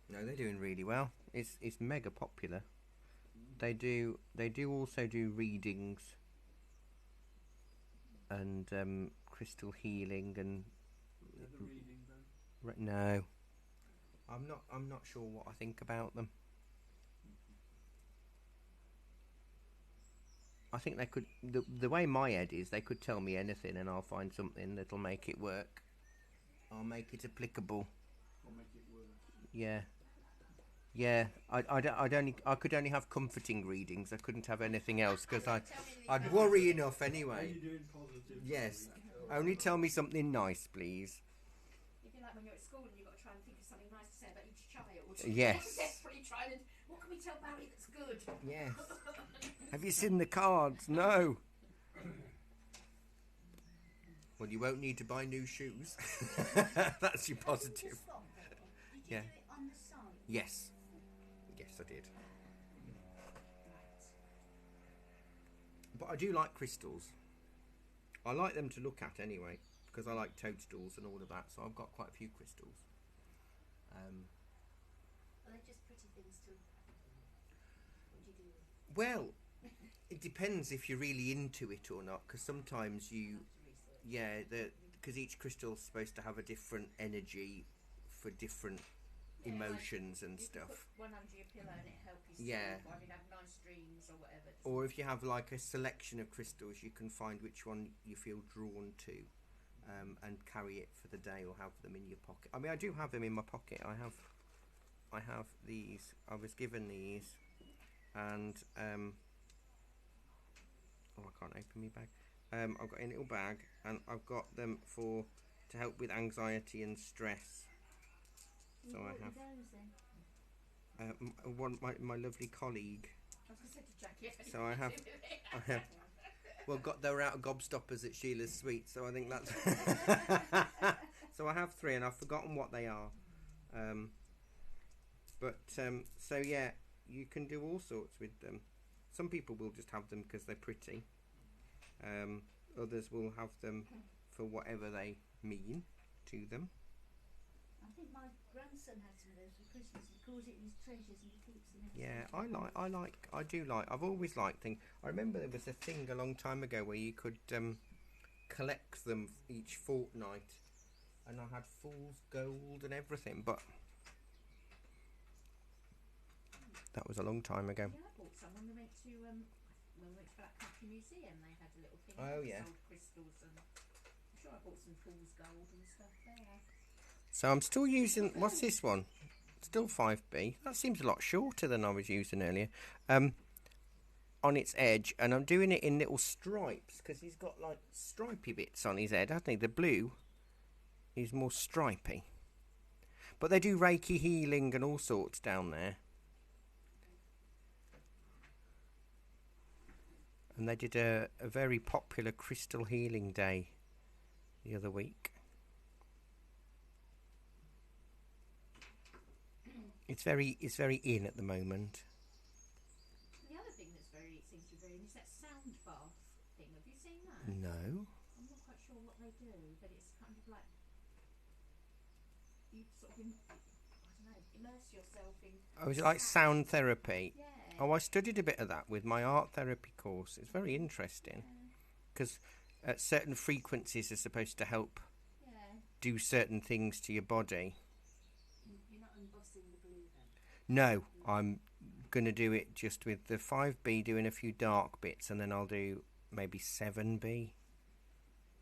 no, they're doing really well. It's mega popular. They do also do readings and crystal healing and Never reading though. no, I'm not sure what I think about them. I think they could the way my head is, they could tell me anything and I'll find something that'll make it work. I'll make it applicable. Or make it work. Yeah. Yeah, I could only have comforting readings. I couldn't have anything else because I'd worry enough Are anyway. you doing positive? Yes. Only tell me something nice, please. You'd be like when you're at school and you've got to try and think of something nice to say about each child. Yes. Desperately trying to. What can we tell Barry that's good? Yes. Have you seen the cards? No. Well, you won't need to buy new shoes. That's your positive. Did you Yeah. do it on the side? Yes. Yes, I did. But I do like crystals. I like them to look at anyway, because I like toadstools and all of that, so I've got quite a few crystals. Are they just pretty things to look at? What do you do with them? Well, it depends if you're really into it or not, because sometimes because each crystal's supposed to have a different energy for different Yeah, emotions and you can stuff. put one under your pillow and it helps you Yeah. sleep. I mean, have nice dreams or whatever. Just Or if you have like a selection of crystals, you can find which one you feel drawn to, and carry it for the day, or have them in your pocket. I mean, I do have them in my pocket. I have these. I was given these, and oh, I can't open my bag. I've got a little bag, and I've got them to help with anxiety and stress. So I have one my lovely colleague. I was going to say to Jackie. So I have well, they're out of gobstoppers at Sheila's Sweet, so I think that's so I have 3, and I've forgotten what they are. So yeah, you can do all sorts with them. Some people will just have them because they're pretty. Others will have them for whatever they mean to them. I think my grandson had some of those for Christmas. He calls it his treasures and he keeps them. Yeah, I do like. I've always liked things. I remember there was a thing a long time ago where you could collect them each fortnight, and I had fool's gold and everything, but that was a long time ago. Yeah, I bought some when we went to that country museum. They had a little thing. Oh, that yeah. sold crystals, and I'm sure I bought some fool's gold and stuff there. So I'm still using. What's this one? Still 5B. That seems a lot shorter than I was using earlier. On its edge, and I'm doing it in little stripes because he's got like stripy bits on his head, hasn't he? The blue is more stripy. But they do Reiki healing and all sorts down there. And they did a very popular crystal healing day the other week. It's very in at the moment. The other thing that's seems to be very in is that sound bath thing. Have you seen that? No. I'm not quite sure what they do, but it's kind of like you sort of immerse yourself in. Oh, is it like sound therapy? Yeah. Oh, I studied a bit of that with my art therapy course. It's very interesting because certain frequencies are supposed to help do certain things to your body. You're not embossing the blue then? No, I'm going to do it just with the 5B, doing a few dark bits, and then I'll do maybe 7B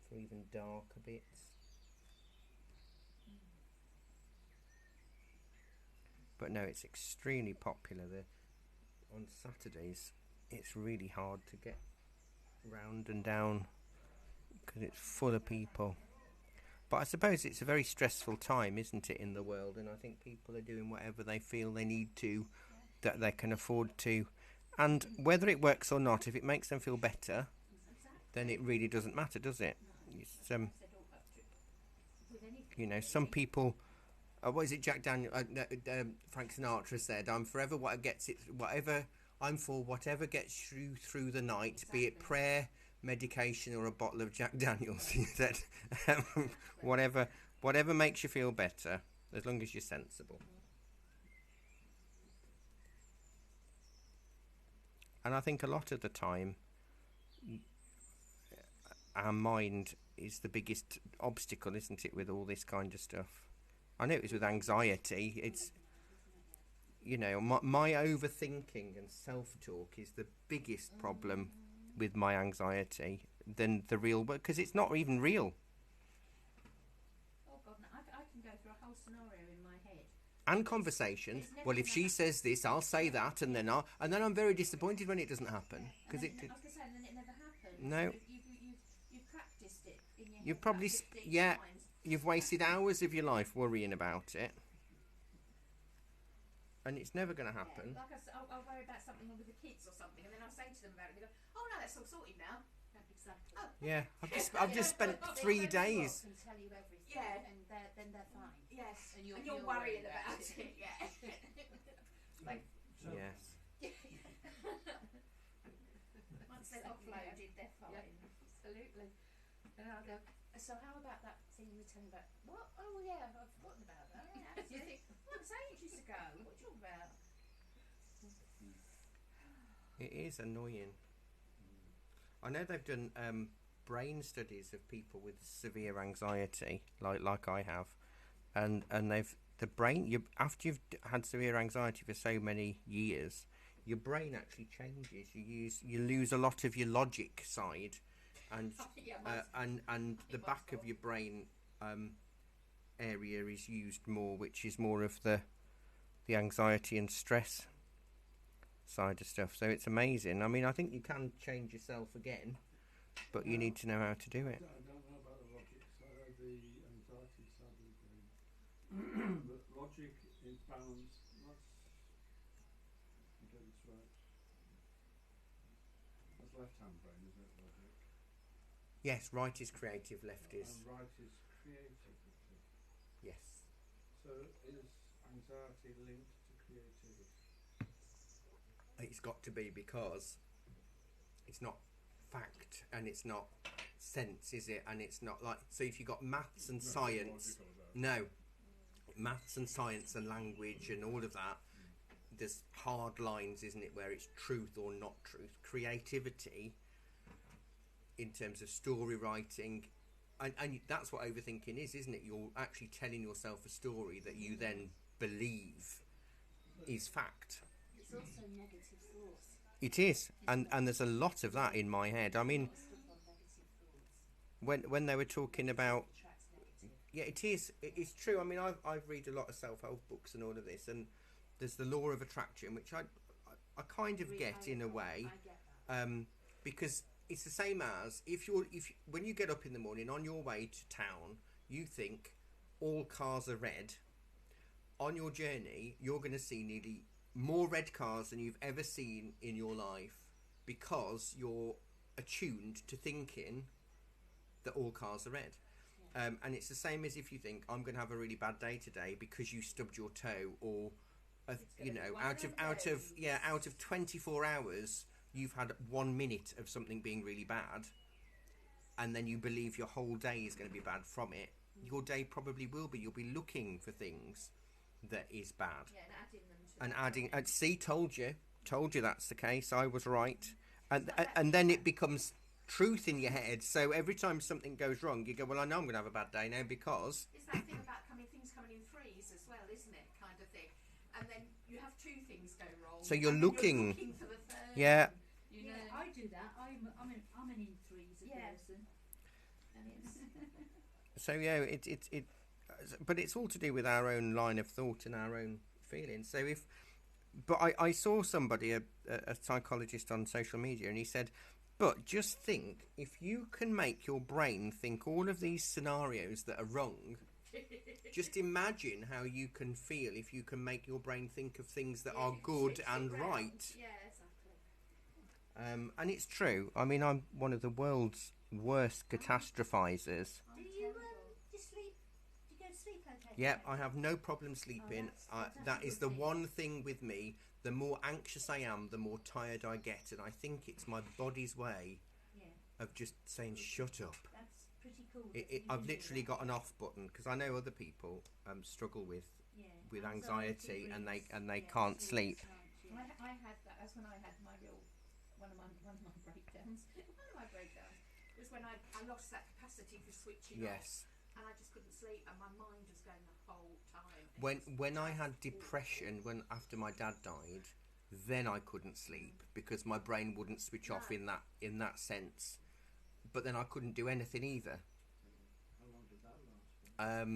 for even darker bits. But no, it's extremely popular. On Saturdays, it's really hard to get round and down because it's full of people. But I suppose it's a very stressful time, isn't it, in the world? And I think people are doing whatever they feel they need to, that they can afford to. And whether it works or not, if it makes them feel better, then it really doesn't matter, does it? It's, some people... what is it Jack Daniel, Frank Sinatra said, I'm forever I'm for whatever gets you through the night, be it prayer, medication, or a bottle of Jack Daniels. He said, whatever makes you feel better, as long as you're sensible. And I think a lot of the time, our mind is the biggest obstacle, isn't it, with all this kind of stuff? I know it was with anxiety. It's, my overthinking and self-talk is the biggest problem with my anxiety than the real world, because it's not even real. Oh God, no, I can go through a whole scenario in my head. And conversations. Well, if she says this, I'll say that, and then I'm very disappointed when it doesn't happen, because I was going to say, and then it never happens. No. You've practiced it in your head. You've probably about 15 yeah. times. You've wasted hours of your life worrying about it, and it's never going to happen. Yeah, like I'll worry about something with the kids or something, and then I'll say to them about it, and they go, "Oh no, that's all sorted now." Exactly. Oh. Yeah, I've just spent 3 days. Can tell you everything, Yeah. and then they're fine. Yes. And you're worrying about it. Yeah. Like, Yes. once they're offloaded, they're fine. Yeah. Absolutely. And I'll go, so how about that thing you were telling about? What? Oh yeah, I've forgotten about that. Yeah. You think, well, it's ages ago. What are you talking about? It is annoying. I know they've done brain studies of people with severe anxiety, like I have, and they've the brain, after you've had severe anxiety for so many years, your brain actually changes. You lose a lot of your logic side, and the back of your brain area is used more, which is more of the anxiety and stress side of stuff. So it's amazing. I mean, I think you can change yourself again, but you need to know how to do it. I don't know about the logic side, the anxiety side of the brain. But logic is balance. I'll get this right. That's left-hand brain, isn't it, logic? Yes, right is creative, left is... And right is creativity. Yes. So is anxiety linked to creativity? It's got to be, because it's not fact and it's not sense, is it? And it's not like... So if you've got maths and science... No. Maths and science and language and all of that, there's hard lines, isn't it, where it's truth or not truth. Creativity, in terms of story writing, and that's what overthinking is, isn't it? You're actually telling yourself a story that you then believe is fact. It's also negative thoughts. It is, and there's a lot of that in my head. I mean, when they were talking about... Yeah, it is. It's true. I mean, I've read a lot of self-help books and all of this, and there's the law of attraction, which I kind of get in a way, because it's the same as when you get up in the morning on your way to town, you think all cars are red. On your journey, you're going to see nearly more red cars than you've ever seen in your life, because you're attuned to thinking that all cars are red. And it's the same as if you think, I'm going to have a really bad day today because you stubbed your toe, or out of 24 hours you've had 1 minute of something being really bad, and then you believe your whole day is going to be bad from it. Your day probably will be. You'll be looking for things that is bad. Yeah, and adding them to See, told you that's the case. I was right. And then it becomes truth in your head. So every time something goes wrong, you go, well, I know I'm going to have a bad day now because... It's that thing about things coming in threes as well, isn't it? Kind of thing. And then you have two things go wrong. So you're looking for the third. Yeah. You know, I do that. I'm an in threes person. So yeah, but it's all to do with our own line of thought and our own feelings. So I saw somebody, a psychologist on social media, and he said, but just think, if you can make your brain think all of these scenarios that are wrong, just imagine how you can feel if you can make your brain think of things that are good and right. Yeah, exactly. And it's true. I mean, I'm one of the world's worst catastrophizers. Do you sleep? Do you go to sleep okay? Yeah, I have no problem sleeping. That is the one thing with me. The more anxious I am, the more tired I get, and I think it's my body's way of just saying, shut up. That's pretty cool. I've literally got an off button, because I know other people struggle with anxiety and they can't sleep. I had that. That's when I had my one of my breakdowns. One of my breakdowns was when I lost that capacity for switching off, and I just couldn't sleep, and my mind was going the whole time. When I had depression, after my dad died, then I couldn't sleep because my brain wouldn't switch off in that sense. But then I couldn't do anything either. How long did that last?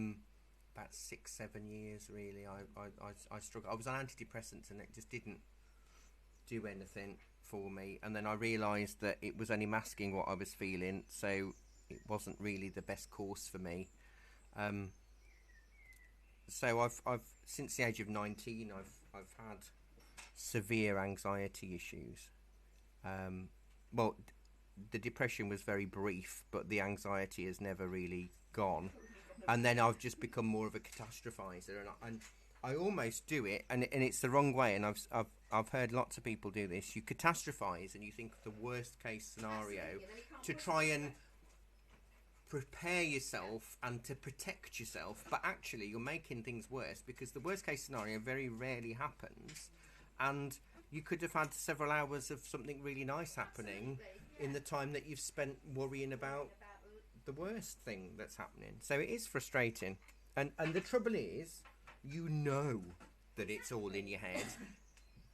About 6-7 years really. I struggled. I was on antidepressants and it just didn't do anything for me. And then I realised that it was only masking what I was feeling, so it wasn't really the best course for me. So I've since the age of 19, I've had severe anxiety issues. Well, the depression was very brief, but the anxiety has never really gone. And then I've just become more of a catastrophizer, and I almost do it, and it's the wrong way. And I've heard lots of people do this. You catastrophize and you think of the worst case scenario to try and prepare yourself and to protect yourself, but actually you're making things worse, because the worst case scenario very rarely happens, and you could have had several hours of something really nice happening in the time that you've spent worrying about the worst thing that's happening. So it is frustrating, and the trouble is, You know that it's all in your head,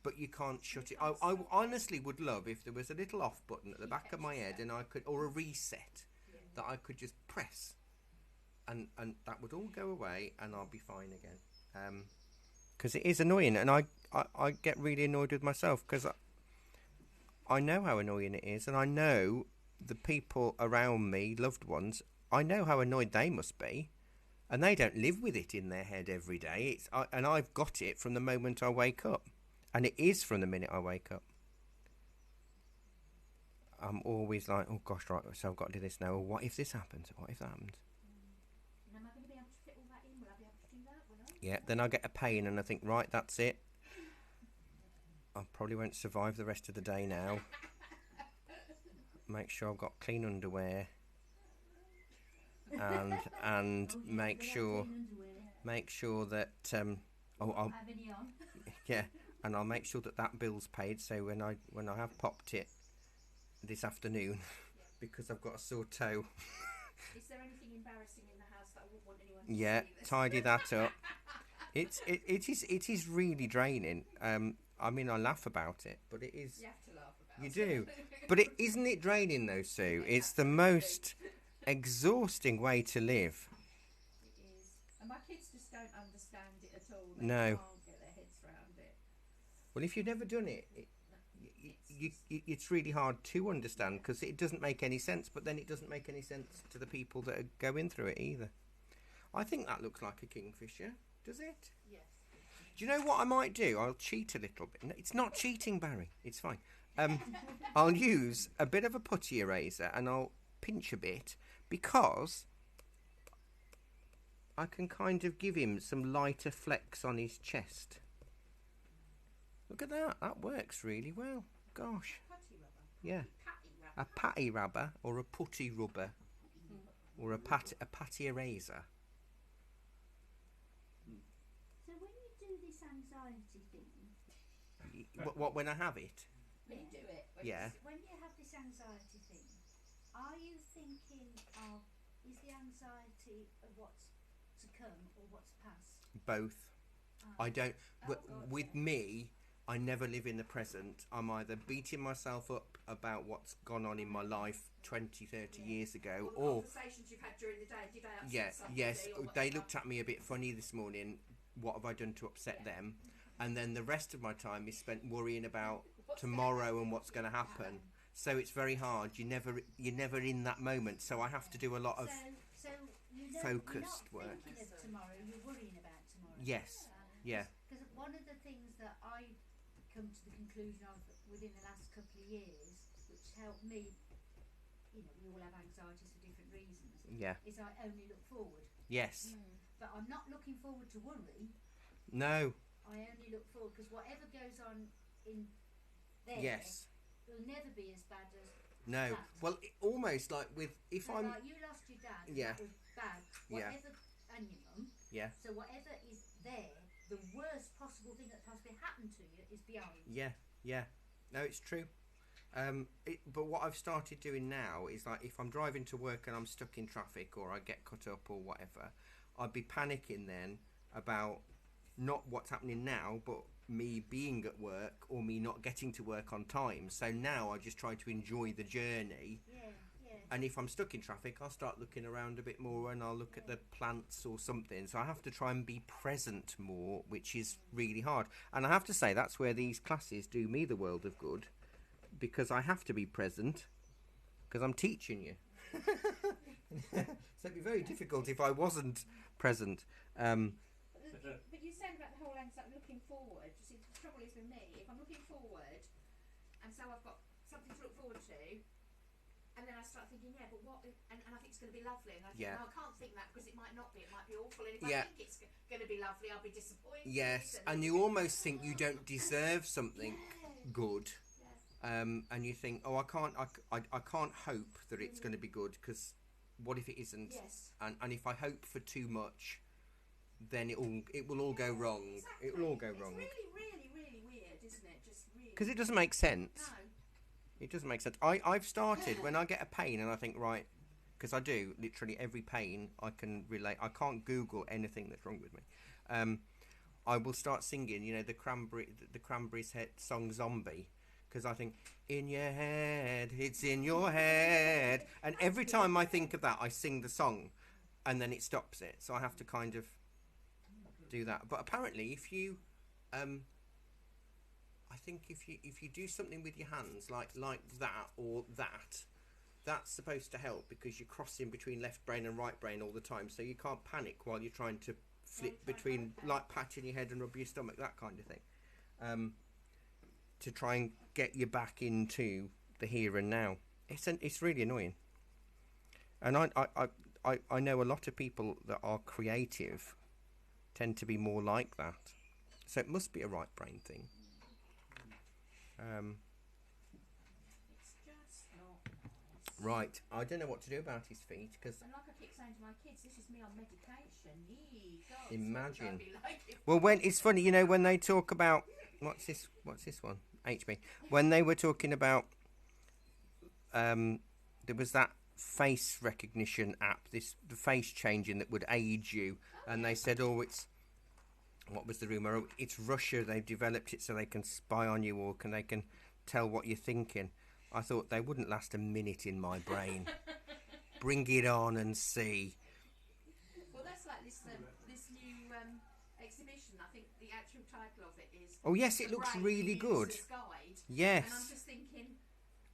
but you can't shut it. I honestly would love if there was a little off button at the back of my head, and I could, or a reset that I could just press, and that would all go away, and I'll be fine again. Because it is annoying, and I get really annoyed with myself because I know how annoying it is, and I know the people around me, loved ones, I know how annoyed they must be, and they don't live with it in their head every day. And I've got it from the moment I wake up, and it is from the minute I wake up. I'm always like, oh gosh, right, so I've got to do this now. Or what if this happens? What if that happens? And am I going to be able to fit all that in? Will I be able to do that? Will I? Yeah, then I get a pain, and I think, right, that's it. I probably won't survive the rest of the day now. Make sure I've got clean underwear, and make sure that I'll have any on. yeah, and I'll make sure that bill's paid. So when I have popped it this afternoon, because I've got a sore toe. Is there anything embarrassing in the house that I wouldn't want anyone to see? Yeah, tidy that up. It is really draining. I mean, I laugh about it, but it is. You have to laugh about You it. do, but isn't it draining though, Sue? It's the most exhausting way to live. It is. And my kids just don't understand it at all. They No. can't get their heads around it. Well, if you've never done it, it's really hard to understand because it doesn't make any sense. But then it doesn't make any sense to the people that are going through it either. I think that looks like a kingfisher. Does it? Yes. Do you know what I might do? I'll cheat a little bit. No, it's not cheating, Barry. It's fine. I'll use a bit of a putty eraser and I'll pinch a bit because I can kind of give him some lighter flecks on his chest. Look at that. That works really well. Gosh. Putty rubber. Yeah. Patty rubber. A patty rubber or a putty rubber or a patty eraser. So when you do this anxiety thing, What when I have it? When you do it. Yeah. when you have this anxiety thing, are you thinking of, is the anxiety of what's to come or what's past? Both. I don't. With me, I never live in the present. I'm either beating myself up about what's gone on in my life 20, 30 years ago, All or the conversations you've had during the day, did they upset yeah, somebody yes, or they whatever? looked at me a bit funny this morning. What have I done to upset them? And then the rest of my time is spent worrying about tomorrow and what's going to happen. So it's very hard. You're never in that moment. So I have to do a lot of So you know, focused you're not work. thinking of tomorrow, you're worrying about tomorrow. Yes. Yeah. Because one of the things that I come to the conclusion of within the last couple of years, which helped me, you know, we all have anxieties for different reasons, Yeah. is I only look forward. Yes. But I'm not looking forward to worry. No. I only look forward because whatever goes on in there Yes. will never be as bad as No. that. Well, almost like if So I'm. like you lost your dad, and Yeah. that was bad. Yeah. Whatever, and your mum. Yeah. So whatever is there, the worst possible thing that possibly happened to you is behind. Yeah. Yeah. No, it's true. But what I've started doing now is like if I'm driving to work and I'm stuck in traffic or I get cut up or whatever, I'd be panicking then about not what's happening now, but me being at work or me not getting to work on time. So now I just try to enjoy the journey. Yeah, yeah. And if I'm stuck in traffic, I'll start looking around a bit more and I'll look at the plants or something. So I have to try and be present more, which is really hard. And I have to say that's where these classes do me the world of good, because I have to be present because I'm teaching you. So it'd be very difficult if I wasn't present. But you said about the whole anxiety looking forward. You see, the trouble is with me, if I'm looking forward, and so I've got something to look forward to, and then I start thinking, yeah, but what? And I think it's going to be lovely, and I think, Yeah. no, I can't think that because it might not be. It might be awful, and if Yeah. I think it's going to be lovely, I'll be disappointed. Yes, and you almost think you don't deserve something good. Yeah. And you think, oh, I can't hope that it's going to be good because what if it isn't? Yes. And if I hope for too much, then it will all go wrong. Exactly. It will all go wrong It's really, really, really weird, isn't it? Just really. because it doesn't make sense. No. It doesn't make sense. I've started when I get a pain and I think right, because I do literally every pain I can relate. I can't Google anything that's wrong with me. I will start singing, you know, the Cranberries hit song Zombie, because I think, in your head, it's in your head. And every time I think of that, I sing the song, and then it stops it. So I have to kind of do that. But apparently, if you, I think if you do something with your hands, like that or that, that's supposed to help, because you're crossing between left brain and right brain all the time. So you can't panic while you're trying to flip between, like patting your head and rub your stomach, that kind of thing, to try and get you back into the here and now. It's really annoying, and I know a lot of people that are creative tend to be more like that, so it must be a right brain thing. It's just not nice. Right, I don't know what to do about his feet, because And like I keep saying to my kids, this is me on medication. Yee, God, imagine. what would I be like if Well, when it's funny, you know, when they talk about what's this one, HB, when they were talking about there was that face recognition app, the face changing that would age you, and they said, oh, it's, what was the rumor? Oh, it's Russia. They've developed it so they can spy on you, or they can tell what you're thinking. I thought they wouldn't last a minute in my brain. Bring it on and see. Well, that's like this new exhibition. I think the actual title of it is. Oh yes, it The looks Brain really good. User's Guide. Yes. And I'm just thinking.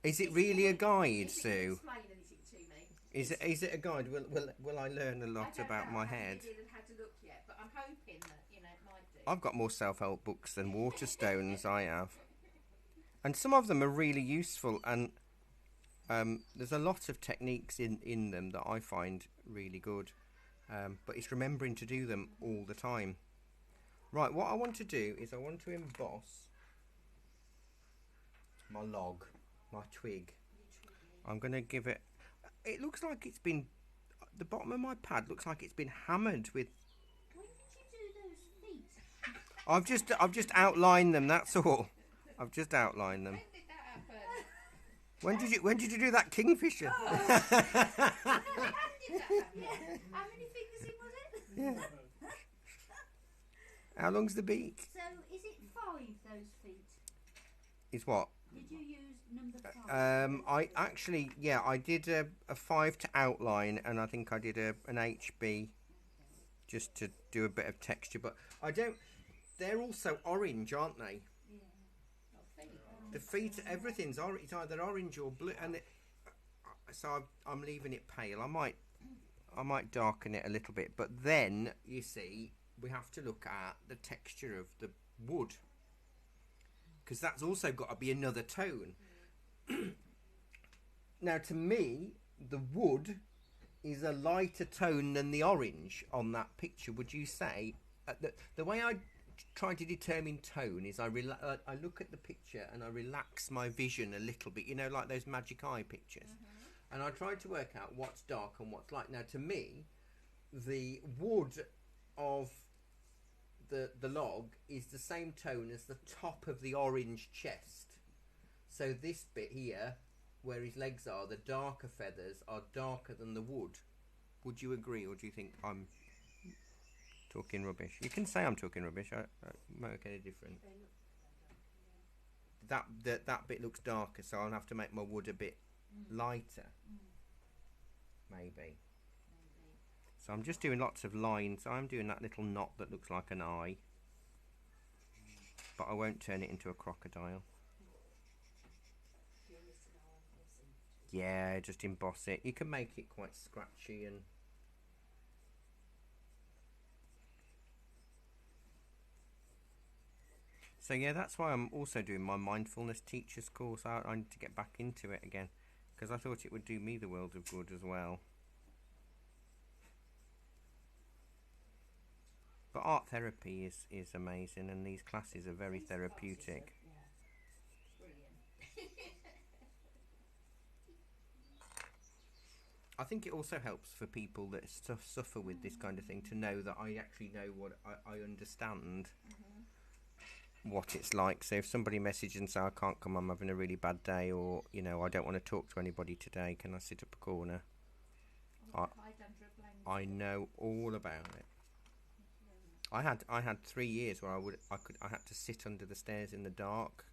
Is it really a guide, Sue? Explain anything to me. Is it a guide? Will I learn a lot about my head? I haven't had to look yet, but I'm hoping that it might do. I've got more self-help books than Waterstones. I have, and some of them are really useful. And there's a lot of techniques in them that I find really good. But it's remembering to do them all the time. Right, what I want to do is I want to emboss my log, my twig. I'm going to give it. It looks like it's been. The bottom of my pad looks like it's been hammered with. When did you do those feet? I've just outlined them. That's all. I've just outlined them. When did that happen? When did you do that Kingfisher? When did that happen? Yeah. How many fingers in was it? Yeah. How long's the beak? So is it 5, those feet? Is what? Did you use number 5? I actually, yeah, I did a 5 to outline, and I think I did an HB just to do a bit of texture. But I don't. They're also orange, aren't they? Yeah. The feet, everything's orange. It's either orange or blue, and so I'm leaving it pale. I might darken it a little bit, but then you see we have to look at the texture of the wood, because that's also got to be another tone. Now, to me, the wood is a lighter tone than the orange on that picture. Would you say? The way I try to determine tone is I look at the picture and I relax my vision a little bit. You know, like those magic eye pictures. And I try to work out what's dark and what's light. Now, to me, the wood of the log is the same tone as the top of the orange chest. So this bit here, where his legs are, the darker feathers are darker than the wood. Would you agree, or do you think I'm talking rubbish? You can say I'm talking rubbish. I won't make any difference. That bit looks darker, so I'll have to make my wood a bit lighter. Maybe. So I'm just doing lots of lines. I'm doing that little knot that looks like an eye, but I won't turn it into a crocodile. Yeah, just emboss it. You can make it quite scratchy and. So yeah, that's why I'm also doing my mindfulness teacher's course. I need to get back into it again, because I thought it would do me the world of good as well. But art therapy is amazing, and these classes are very therapeutic. I think it also helps for people that suffer with this kind of thing to know that I actually know what I understand what it's like. So if somebody messages and says, I can't come, I'm having a really bad day, or, you know, I don't want to talk to anybody today, can I sit up a corner? I know all about it. I had 3 years where I had to sit under the stairs in the dark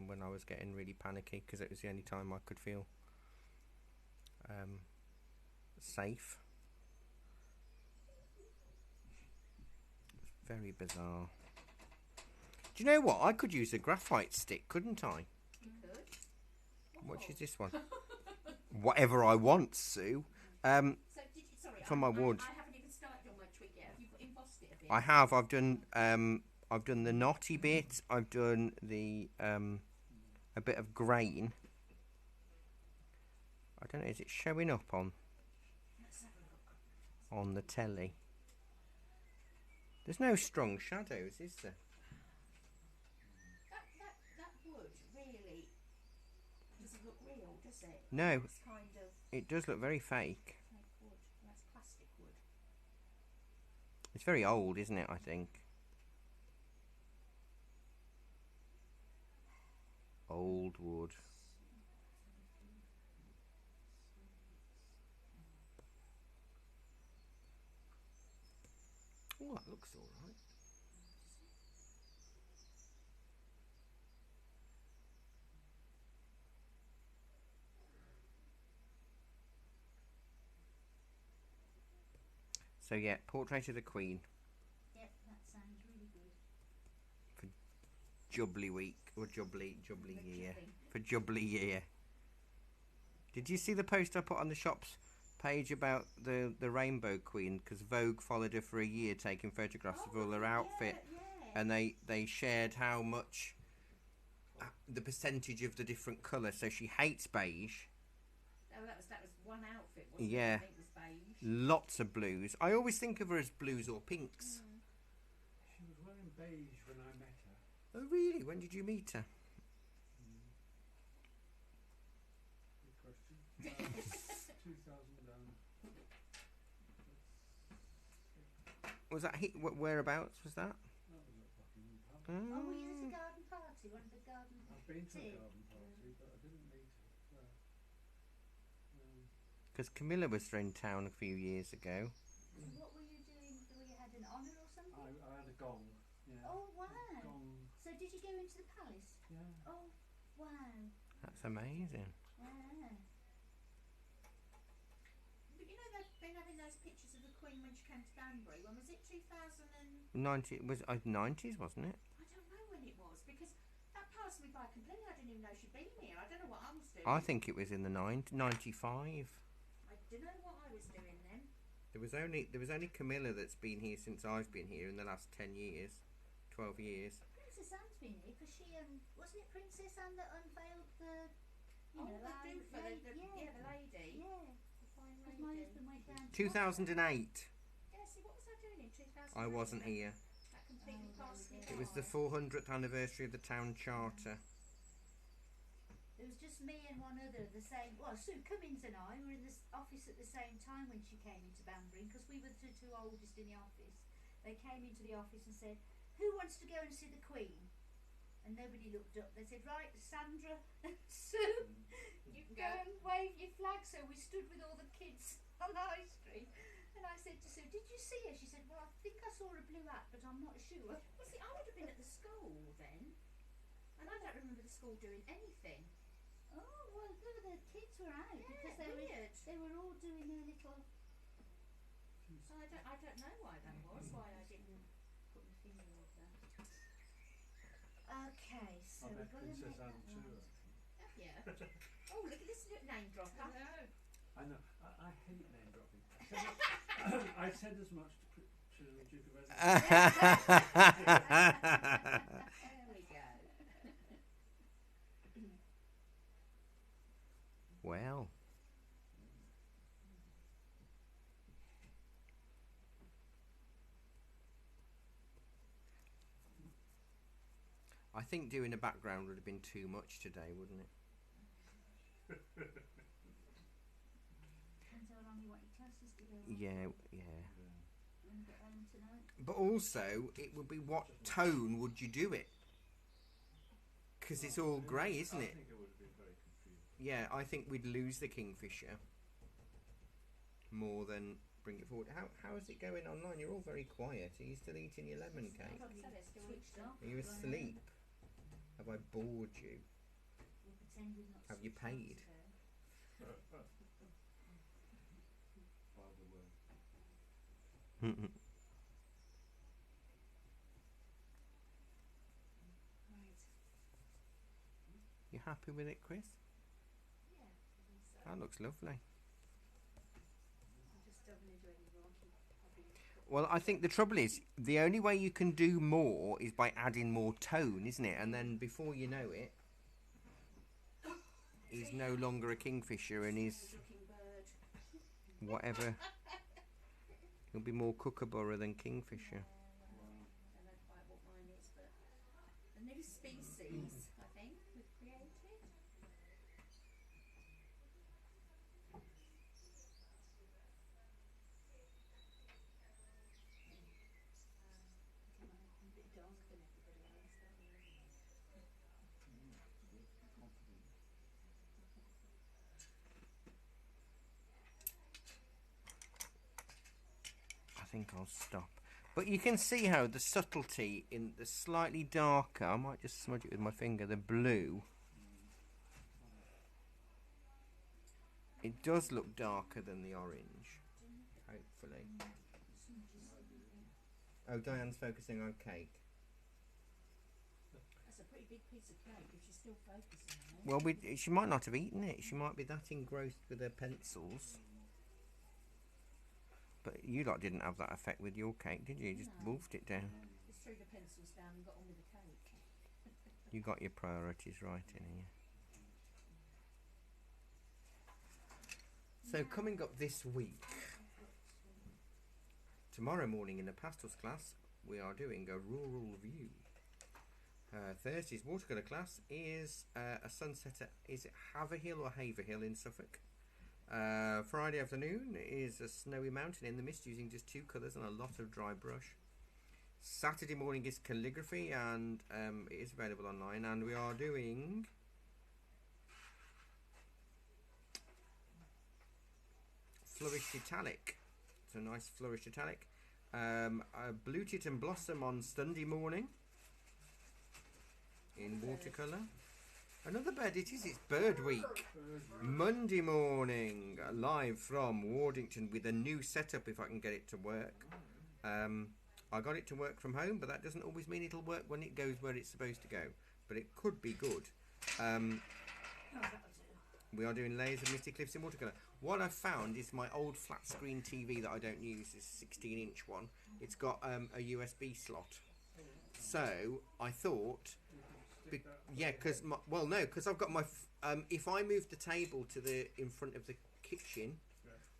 when I was getting really panicky, because it was the only time I could feel safe. Very bizarre. Do you know what? I could use a graphite stick, couldn't I? You could. Which is this one? Whatever I want, Sue. So sorry, For my wood. I haven't even started on my twig yet. Have you embossed it a bit? I have. I've done the knotty bit. I've done the a bit of grain. I don't know. Is it showing up on the telly? There's no strong shadows, is there? That wood really doesn't look real, does it? No. It's kind of It does look very fake. fake wood. That's plastic wood. It's very old, isn't it? I think. Old wood. Oh, that looks all right. So yeah, Portrait of the Queen. Yep, that sounds really good. Jubilee week or Jubilee year. Jubbly. For Jubilee year. Did you see the post I put on the shops page about the Rainbow Queen? Because Vogue followed her for a year, taking photographs of all her outfit, Yeah. and they shared how much the percentage of the different colours. So she hates beige. Oh, that was one outfit, wasn't Yeah. it? I think it was beige. Lots of blues. I always think of her as blues or pinks. She was wearing beige when I met her. Oh really? When did you meet her? Good question. 2000. Was that whereabouts was that? That was at Buckingham Palace. Oh, were you at a garden party? One of the garden I've been to a tea? garden party, but I didn't meet her. Because Camilla was in town a few years ago. So what were you doing? You had an honour or something? I had a gong. Yeah. Oh wow! Gong. So did you go into the palace? Yeah. Oh wow! That's amazing. Wow! But you know they've been having those pictures of the Queen when she came to Banbury. When was it? 2000 and 90s, wasn't it? I don't know when it was, because that passed me by completely. I didn't even know she'd been here. I don't know what I was doing. I think it was in the 95. I don't know what I was doing then. There was only Camilla that's been here since I've been here in the last 10 years, 12 years. Princess Anne's been here because she wasn't it Princess Anne that unveiled the The lady. the lady. The lady. Yeah. The fine Because my lady. husband went down. to 2008. Yeah, see, what was I doing in 2000? I wasn't here. That completely Oh, passed me there by. It was the 400th anniversary of the town charter. It was just me and one other, the same. Well, Sue Cummins and I were in the office at the same time when she came into Banbury because we were the two oldest in the office. They came into the office and said, "Who wants to go and see the Queen?" And nobody looked up. They said, "Right, Sandra and Sue, you can go and wave your flag." So we stood with all the kids on the high street. And I said to Sue, "Did you see her?" She said, "Well, I think I saw a blue hat, but I'm not sure." Well, see, I would have been at the school then, and I don't remember the school doing anything. Oh well, no, the kids were out because they weird. were all doing their little. So I don't know why that was. Why I didn't put my finger on that. Okay, so I we're met going to Princess make Anne that too. right. Oh yeah. Oh, look at this name dropper. I know. I hate name dropping. I said as much to the Duke of Edinburgh. There we go. Well. I think doing a background would have been too much today, wouldn't it? Depends how long you want your classes to go on. Yeah. When you get home tonight. But also, it would be what tone would you do it? Because it's all grey, isn't I it? think it would have been very confusing. Yeah, I think we'd lose the Kingfisher more than bring it forward. How is it going online? You're all very quiet. Are you still eating your lemon cake? Probably said it's still Switched on. off. Are you asleep? Have I bored you? We pretended not to Have you switch on paid? today. By the way. Right. You happy with it, Chris? Yeah, I think so. That looks lovely. I just don't want to do any more. Well, I think the trouble is, the only way you can do more is by adding more tone, isn't it? And then before you know it, he's no longer a kingfisher and he's Looking bird. whatever. He'll be more kookaburra than kingfisher. I don't know quite what mine is, but a new species, I think, we've created. I'm a bit darker than everybody else, don't you? Confident. I think I'll stop. But you can see how the subtlety in the slightly darker, I might just smudge it with my finger, the blue. It does look darker than the orange, hopefully. Oh, Diane's focusing on cake. That's a pretty big piece of cake if she's still focusing on it. Well, she might not have eaten it. She might be that engrossed with her pencils. But you lot didn't have that effect with your cake, did you? You just No. wolfed it down. Just threw the pencils down and got on with the cake. You got your priorities right in here. So coming up this week, tomorrow morning in the pastels class, we are doing a rural view. Thursday's watercolour class is a sunset at, is it Haverhill or Haverhill in Suffolk? Friday afternoon is a snowy mountain in the mist using just 2 colours and a lot of dry brush. Saturday morning is calligraphy and it is available online, and we are doing flourished italic. It's a nice flourished italic. Blue Tit and Blossom on Sunday morning in watercolour. Another bird, it is, it's bird week. Monday morning, live from Wardington with a new setup if I can get it to work. I got it to work from home, but that doesn't always mean it'll work when it goes where it's supposed to go. But it could be good. We are doing layers of Misty Cliffs in watercolour. What I've found is my old flat screen TV that I don't use, this 16-inch one. It's got a USB slot. So I thought, yeah, because I've got my. If I move the table to the in front of the kitchen,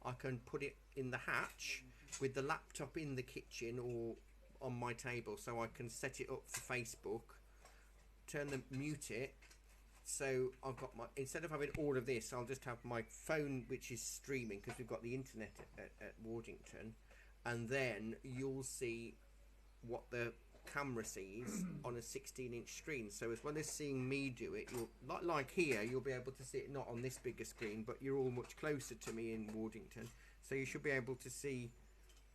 I can put it in the hatch with the laptop in the kitchen or on my table, so I can set it up for Facebook. Mute it. So I've got my, instead of having all of this, I'll just have my phone, which is streaming because we've got the internet at Wardington, and then you'll see what the camera sees on a 16-inch screen. So as well as seeing me do it, you'll like here, you'll be able to see it not on this bigger screen, but you're all much closer to me in Wardington, so you should be able to see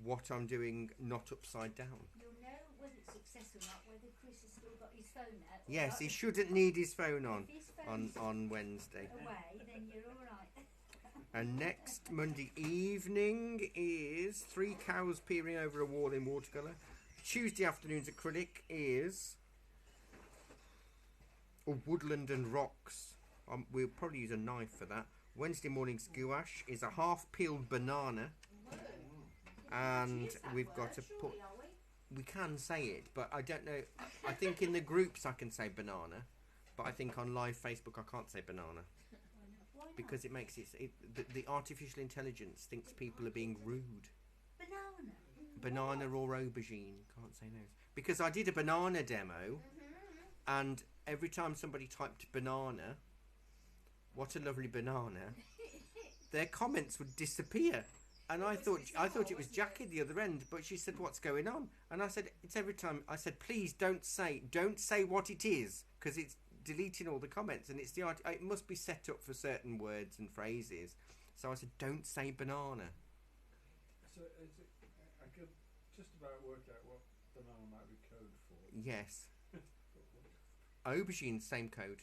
what I'm doing, not upside down. You'll know whether it's success or not, whether Chris has still got his phone out. or Yes, not. he shouldn't need his phone on If his phone's on Wednesday. away, then you're all right. And next Monday evening is 3 cows peering over a wall in watercolour. Tuesday afternoon's acrylic is woodland and rocks. We'll probably use a knife for that. Wednesday morning's gouache is a half-peeled banana. And we've got to put... We can say it, but I don't know. I think in the groups I can say banana. But I think on live Facebook I can't say banana. Why not? Because it makes the artificial intelligence thinks people are being rude. Banana. Banana or aubergine, can't say those. Because I did a banana demo, and every time somebody typed banana, what a lovely banana, their comments would disappear. And I thought it was Jackie at the other end, but she said, "What's going on?" And I said, "It's every time." I said, "Please don't say what it is, because it's deleting all the comments, and it's the art. It must be set up for certain words and phrases." So I said, "Don't say banana." So is it, I could just about work out what banana might be code for. Yes. But what- Aubergine, same code.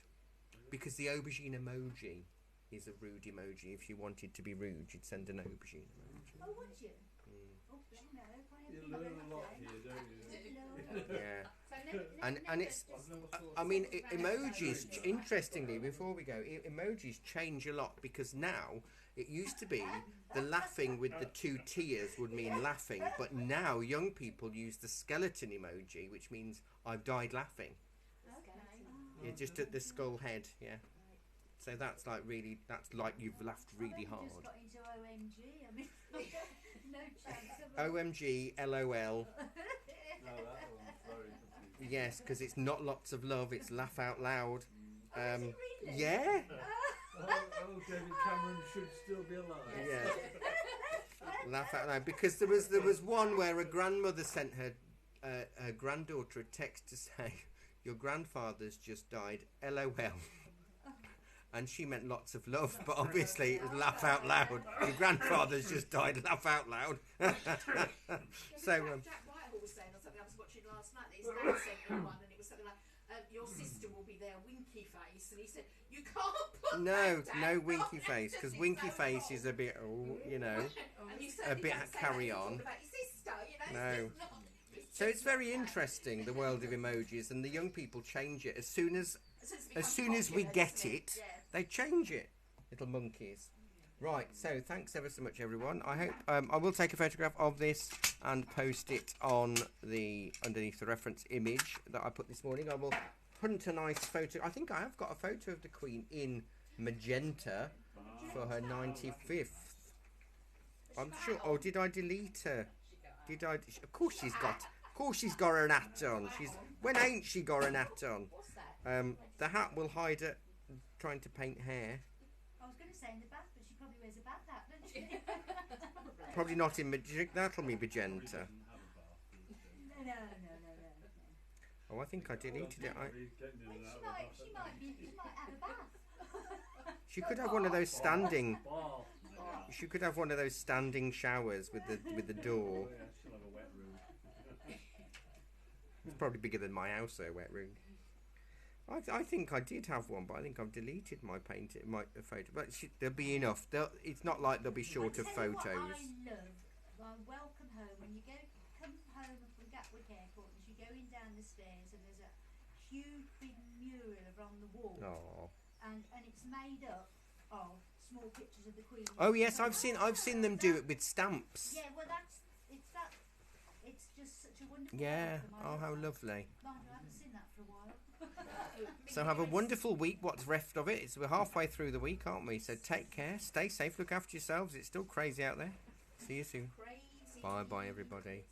Because the aubergine emoji is a rude emoji. If you wanted to be rude, you'd send an aubergine emoji. Oh, would you? Mm. Oh, do you know? I You think learn I a lot have here, don't you? then. Yeah. So never, And never it's, I've never thought I of mean, that. emojis, interestingly, before we go, emojis change a lot because now it used to be the laughing with the two tears would mean laughing, but now young people use the skeleton emoji, which means I've died laughing. Okay. Yeah, just at the skull head, yeah. So that's like really, that's like you've laughed really I've hard. just got into OMG. I mean, no chance of OMG, LOL. No, that one's very confusing. Yes, because it's not lots of love, it's laugh out loud. Oh, is it really? Yeah. Oh, David Cameron should still be alive. Yeah. Laugh out loud because there was one where a grandmother sent her granddaughter a text to say, "Your grandfather's just died, LOL." And she meant lots of love, but obviously it was laugh out loud. Your grandfather's just died, laugh out loud. So, Jack Whitehall was saying or something I was watching last night that his dad sent him one and it was something like, your sister will be there, winky face, and he said, you can't put no, that down, no not winky face, because it's winky so face wrong. is a bit, oh, you know. And you a certainly bit don't say carry that on. about your sister, you know, No. it's just not, So it's very interesting, the world of emojis, and the young people change it as soon as we get it. Yeah. They change it, little monkeys. Right, so thanks ever so much, everyone. I hope I will take a photograph of this and post it on the underneath the reference image that I put this morning. I will hunt a nice photo. I think I have got a photo of the Queen in magenta for her 95th. I'm sure. Oh, did I delete her? Did I? Of course she's got. Of course she's got her hat on. She's when ain't she got her hat on? What's that? The hat will hide her trying to paint hair. I was going to say in the bath, but she probably wears a bath hat, doesn't she? Probably not in magenta. That'll be magenta. No. Oh, I think I deleted it. Well, she might have a bath. She could have one of those standing. Bar. She could have one of those standing showers with the door. Yeah, she'll have a wet room. It's probably bigger than my house, though, wet room. I think I did have one, but I think I've deleted my photo. But there'll be enough. It's not like they'll be short of I tell you photos. What I love, well, welcome home. When you come home from Gatwick Airport, and you're going down the stairs, and there's a huge big mural around the wall, Oh. and it's made up of small pictures of the Queen. Oh yes, I've seen them do it with stamps. Yeah, well, it's just such a wonderful. Yeah. item. I Oh, love how that. lovely. Mind you, I haven't seen that for a while. So have a wonderful week. What's left of it? We're halfway through the week, aren't we? So take care, stay safe, look after yourselves. It's still crazy out there. See you soon. Crazy. Bye, everybody.